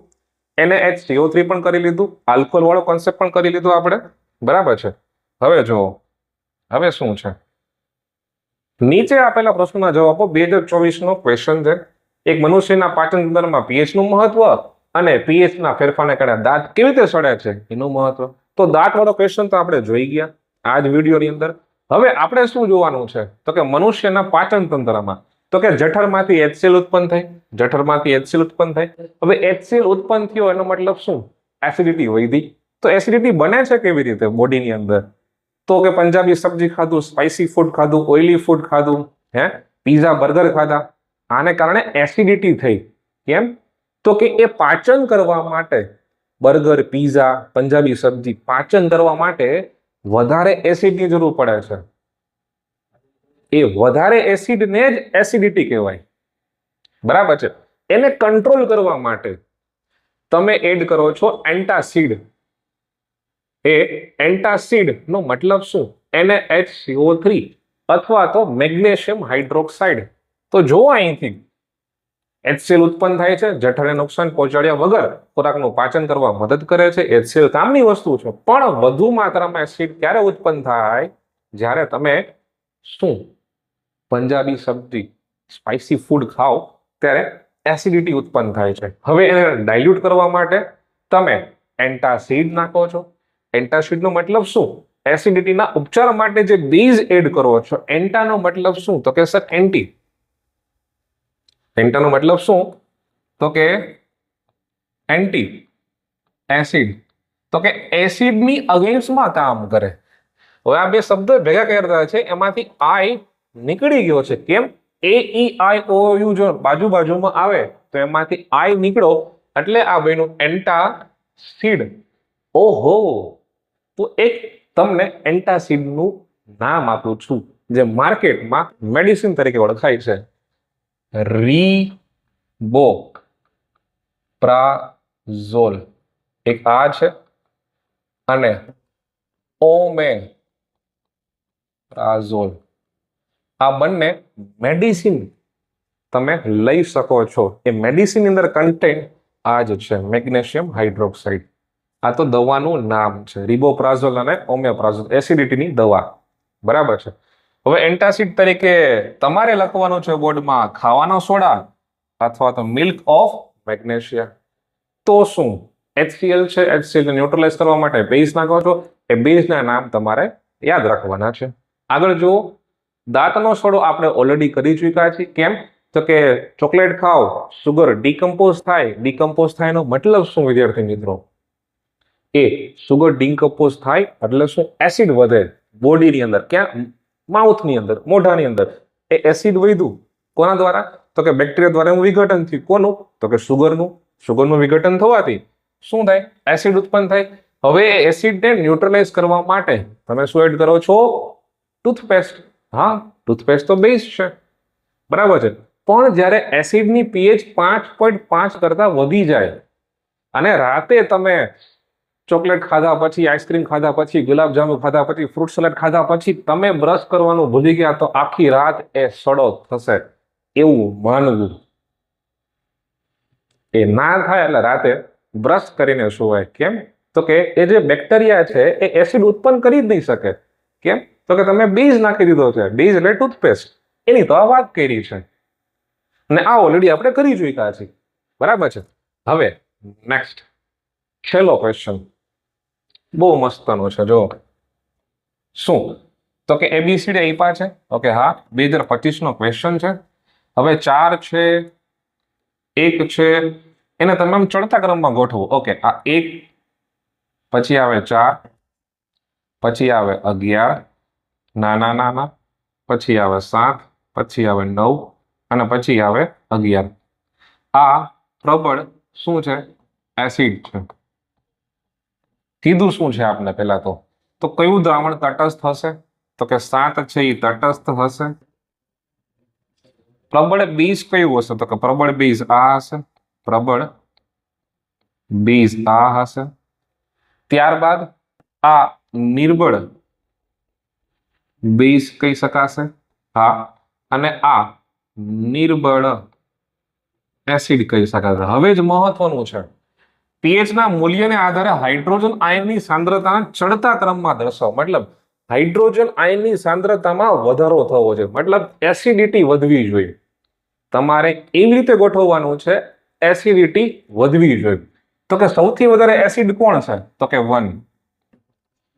NaHCO3 પણ કરી લીધું, આલ્કોહોલ વાળો કોન્સેપ્ટ પણ કરી લીધું આપણે. બરાબર છે. હવે જો હવે શું છે, નીચે આપેલા પ્રશ્નોના જવાબો 2024 નો ક્વેશ્ચન છે. એક મનુષ્યના પાચન તંત્રમાં pH નું મહત્વ અને pH ના ફેરફારને કારણે દાંત કેવી રીતે સડે છે એનું મહત્વ. તો દાંત વાળો ક્વેશ્ચન તો આપણે જોઈ ગયા આ જ વિડીયોની અંદર. હવે આપણે શું જોવાનું છે? તો કે મનુષ્યના પાચન તંત્રમાં, તો કે જઠરમાંથી HCl ઉત્પન્ન થાય, જઠરમાંથી HCl ઉત્પન્ન થાય. હવે HCl ઉત્પન્ન થયો એનો મતલબ શું? એસિડિટી વધી. તો એસિડિટી બને છે કેવી રીતે બોડીની અંદર? તો કે પંજાબી સબ્જી ખાધું, સ્પાઇસી ફૂડ ખાધું, ઓઇલી ફૂડ ખાધું, પીઝા બર્ગર ખાધા, આને કારણે એસિડિટી થઈ. કેમ? તો કે એ પાચન કરવા માટે, બર્ગર, પીઝા, પંજાબી સબ્જી પાચન કરવા માટે વધારે એસિડની જરૂર પડે છે. એ વધારે એસિડને જ એસિડિટી કહેવાય. બરાબર છે. એને કંટ્રોલ કરવા માટે તમે એડ કરો છો એન્ટાસિડ. એ એન્ટાસિડ નો મતલબ શું? NaHCO3 અથવા તો મેગ્નેશિયમ હાઇડ્રોક્સાઇડ. તો જો અહીંથી HCl ઉત્પન્ન થાય છે, જઠરને નુકસાન પહોંચાડ્યા વગર ખોરાકનું પાચન કરવા મદદ કરે છે. HCl કામની વસ્તુ છે, પણ વધુ માત્રામાં એસિડ ક્યારે ઉત્પન્ન થાય? જ્યારે તમે શું પંજાબી સબ્જી સ્પાઇસી ફૂડ ખાઓ ત્યારે એસિડિટી ઉત્પન્ન થાય છે. હવે એને ડાયલ્યુટ કરવા માટે તમે એન્ટાસિડ નાખો છો. એન્ટાસિડનો મતલબ શું? એસિડિટીના ઉપચાર માટે જે બેઝ એડ કરો છો. એન્ટાનો મતલબ શું? તો કે સર એન્ટી. એન્ટાનો મતલબ શું? તો કે એન્ટી એસિડ. તો કે એસિડની અગેન્સ્ટમાં કામ કરે. હવે આ બે શબ્દ ભેગા કરતા છે, એમાંથી આઈ નીકળી ગયો છે. કેમ? AEIOU જો બાજુમાં આવે તો એમાંથી આઈ નીકળો એટલે આ બન્યું એન્ટાસિડ. ઓહો, તો એક તમને એન્ટાસિડનું નામ આપું છું જે માર્કેટમાં મેડિસિન તરીકે ઓળખાય છે. રિબોપ્રાઝોલ એક આ છે અને ઓમેપ્રાઝોલ. આ બંને મેડિસિન તમે લઈ શકો છો. એ મેડિસિન અંદર કન્ટેન્ટ આ જ છે, મેગ્નેશિયમ હાઇડ્રોક્સાઇડ. આ તો દવાનું નામ છે, રિબોપ્રાઝોલ અને ઓમેપ્રાઝોલ, એસિડિટીની દવા. બરાબર છે. હવે એન્ટાસિડ તરીકે તમારે લખવાનું છે બોર્ડમાં ખાવાનો સોડા અથવા તો મિલ્ક ઓફ મેગ્નેશિયા. તો શું HCl છે, HCl ને ન્યુટ્રલાઇઝ કરવા માટે બેઝ નાખો છો. એ બેઝના નામ તમારે યાદ રાખવાના છે. આગળ જુઓ, દાંતનો સોડો આપણે ઓલરેડી કરી ચૂક્યા છીએ. કેમ? તો કે ચોકલેટ ખાઓ, સુગર ડીકમ્પોઝ થાય. ડીકમ્પોઝ થાય એનો મતલબ શું વિદ્યાર્થી મિત્રો? એ સુગર ડીકમ્પોઝ થાય એટલે શું? એસિડ વધે બોડીની અંદર. ક્યાં? માઉથની અંદર, મોઢાની અંદર. એ એસિડ વધ્યું કોના દ્વારા? તો કે બેક્ટેરિયા દ્વારા એનું વિઘટન થયું. કોનું? તો કે સુગરનું. સુગરનું વિઘટન થવાથી શું થાય? એસિડ ઉત્પન્ન થાય. હવે એસિડને ન્યુટ્રલાઇઝ કરવા માટે તમે શું એડ કરો છો? ટૂથપેસ્ટ. હા, ટૂથપેસ્ટ તો બેઝ છે, બરાબર છે. પણ જ્યારે એસિડની pH 5.5 કરતા વધી જાય અને રાતે તમે ચોકલેટ ખાધા પછી, આઈસ્ક્રીમ ખાધા પછી, ગુલાબજાંબુ ખાધા પછી, ફ્રૂટ સલાડ ખાધા પછી તમે બ્રશ કરવાનું ભૂલી ગયા તો આખી રાત એ સડો થશે એવું માનવું. એ ના થાય એટલે રાતે બ્રશ કરીને સુવાય. કેમ? તો કે એ જે બેક્ટેરિયા છે એ એસિડ ઉત્પન્ન કરી જ નહીં શકે. કેમ? તો કે તમે બેઝ નાખી દીધો છે. બેઝ એટલે ટૂથપેસ્ટ. એની તો આ વાત કરી છે અને આ ઓલરેડી આપણે કરી ચૂક્યા છીએ. બરાબર છે. હવે નેક્સ્ટ છેલ્લો ક્વેશ્ચન બહુ મસ્તનો છે. જો શું? તો કે ABCD આપ્યા છે. ઓકે, હા, 2025 નો ક્વેશ્ચન છે. હવે 4 છે, 1 છે, એને તમે આમ ચડતા ક્રમમાં ગોઠવો. ઓકે, આ 1, પછી આવે 4, પછી આવે 11, નાના, પછી આવે 7, પછી આવે 9 અને પછી આવે 11. આ પ્રબળ શું છે? એસિડ છે. કીધું શું છે આપને પહેલા તો કયું દ્રાવણ તટસ્થ હશે? તો કે 7 છે એ તટસ્થ હશે. પ્રબળ બેઝ કયું હશે? તો કે પ્રબળ બેઝ આ હશે. પ્રબળ બેઝ આ હશે. ત્યારબાદ આ નિર્બળ બેઝ કહી શકાશે. હા, અને આ નિર્બળ એસિડ કહી શકાશે. હવે જ મહત્વનું છે, pH ના મૂલ્યને આધારે હાઇડ્રોજન આયનની સાંદ્રતાને ચડતા ક્રમમાં દર્શાવો. મતલબ હાઇડ્રોજન આયનની સાંદ્રતામાં વધારો થવો જોઈએ, મતલબ એસિડિટી વધવી જોઈએ. તમારે એવી રીતે ગોઠવવાનું છે, એસિડિટી વધવી જોઈએ. તો કે સૌથી વધારે એસિડ કોણ છે? તો કે 1.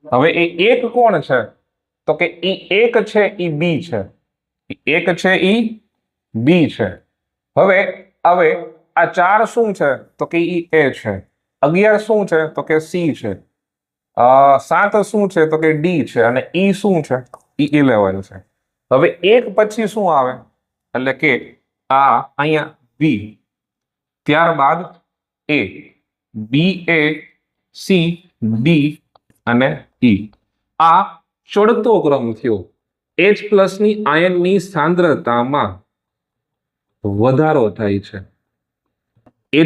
હવે એ એક કોણ છે? તો કે ઈ એક છે ઈ બી છે. એક છે ઈ બી છે. હવે આ 4 શું છે? તો કે ઈ એ છે. 11 શું છે? તો કે સી છે. 7 શું છે? તો કે ડી છે. અને ઈ શું છે? ઈ 11 છે. હવે એક પછી શું આવે? એટલે કે આ અહીંયા બી, ત્યારબાદ એ, બી એ, સી, ડી અને ઈ. આ ચડતો ક્રમ થયો. H+ ની આયનની સાંદ્રતામાં વધારો થાય છે. H+,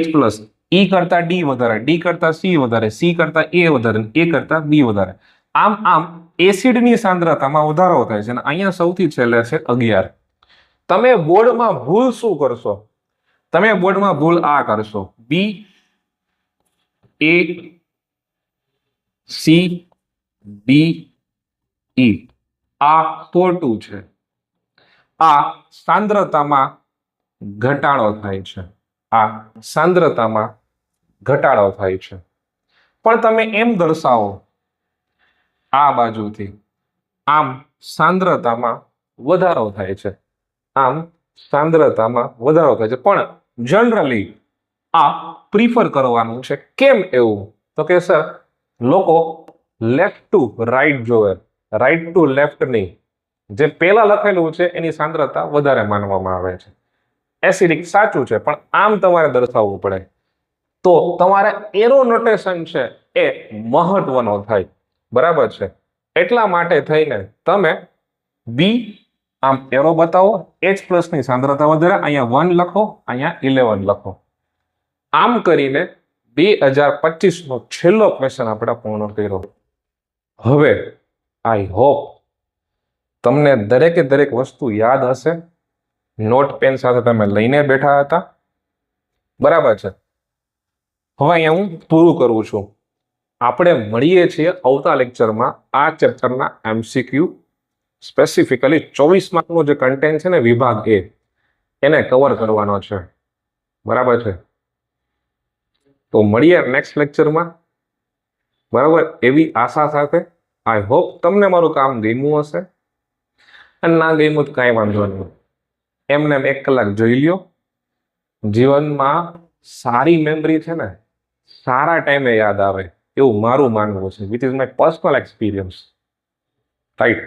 ઈ કરતા ડી વધારે, ડી કરતા સી વધારે, સી કરતા એ વધારે, એ કરતા બી વધારે. આમ આમ એસિડની સાંદ્રતામાં વધારો થાય છે અને અહીંયા સૌથી છેલ્લે છે 11. તમે બોર્ડમાં ભૂલ શું કરશો? તમે બોર્ડમાં ભૂલ આ કરશો, બી એ સી ડી ઈ, આ ખોટું છે. આ સાંદ્રતામાં ઘટાડો થાય છે. આ સાંદ્રતામાં ઘટાડો થાય છે. પણ તમે એમ દર્શાવો આ બાજુથી, આમ સાંદ્રતામાં વધારો થાય છે. આમ સાંદ્રતામાં વધારો થાય છે. પણ જનરલી આ પ્રિફર કરવાનું છે. કેમ એવું? તો કે સર લોકો લેફ્ટ ટુ રાઈટ જોવે, રાઈટ ટુ લેફ્ટ નહીં. જે પેલા લખેલું છે એની સાંદ્રતા વધારે માનવામાં આવે છે. એસિડિક સાચું છે, પણ આમ તમારે દર્શાવવું પડે. તો તમારે એરો નોટેશન છે એ મહત્વનો થાય. બરાબર છે? એટલા માટે થઈને તમે બી આમ એરો બતાવો, H+ ની સાંદ્રતા વધારે, અહીંયા 1 લખો, અહીંયા 11 લખો. આમ કરીને 2025 નો છેલ્લો ક્વેશ્ચન આપણે પૂર્ણ કર્યો. હવે આઈ હોપ તમને દરેકે દરેક વસ્તુ યાદ હશે. નોટ પેન સાથે તમે લઈને બેઠા હતા. બરાબર છે? હવે અહીંયા હું પૂરું કરું છું. આપણે મળીએ છીએ આવતા લેક્ચરમાં આ ચેપ્ટરના MCQ, સ્પેસિફિકલી 24 માર્કનો જે કન્ટેન્ટ છે ને વિભાગ એ, એને કવર કરવાનો છે. બરાબર છે? તો મળીએ નેક્સ્ટ લેક્ચરમાં. બરાબર? એવી આશા સાથે. આઈ હોપ તમને મારું કામ ગમ્યું હશે, અને ના ગમ્યું તો કાંઈ વાંધો નહીં. એમને 1 કલાક જોઈ લ્યો. જીવનમાં સારી મેમરી છે ને સારા ટાઈમે યાદ આવે એવું મારું માનવું છે, which is my personal experience. Right?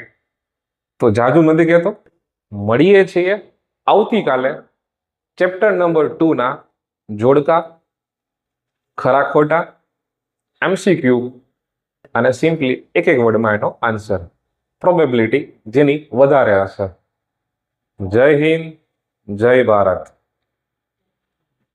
તો જાજુ નથી કહેતો. મળીએ છીએ આવતીકાલે ચેપ્ટર નંબર 2 ના જોડકા, ખરા ખોટા, MCQ અને સિમ્પલી એક વર્ડમાં એનો આન્સર, પ્રોબેબિલિટી જેની વધારે હશે. જય હિન્દ, જય ભારત.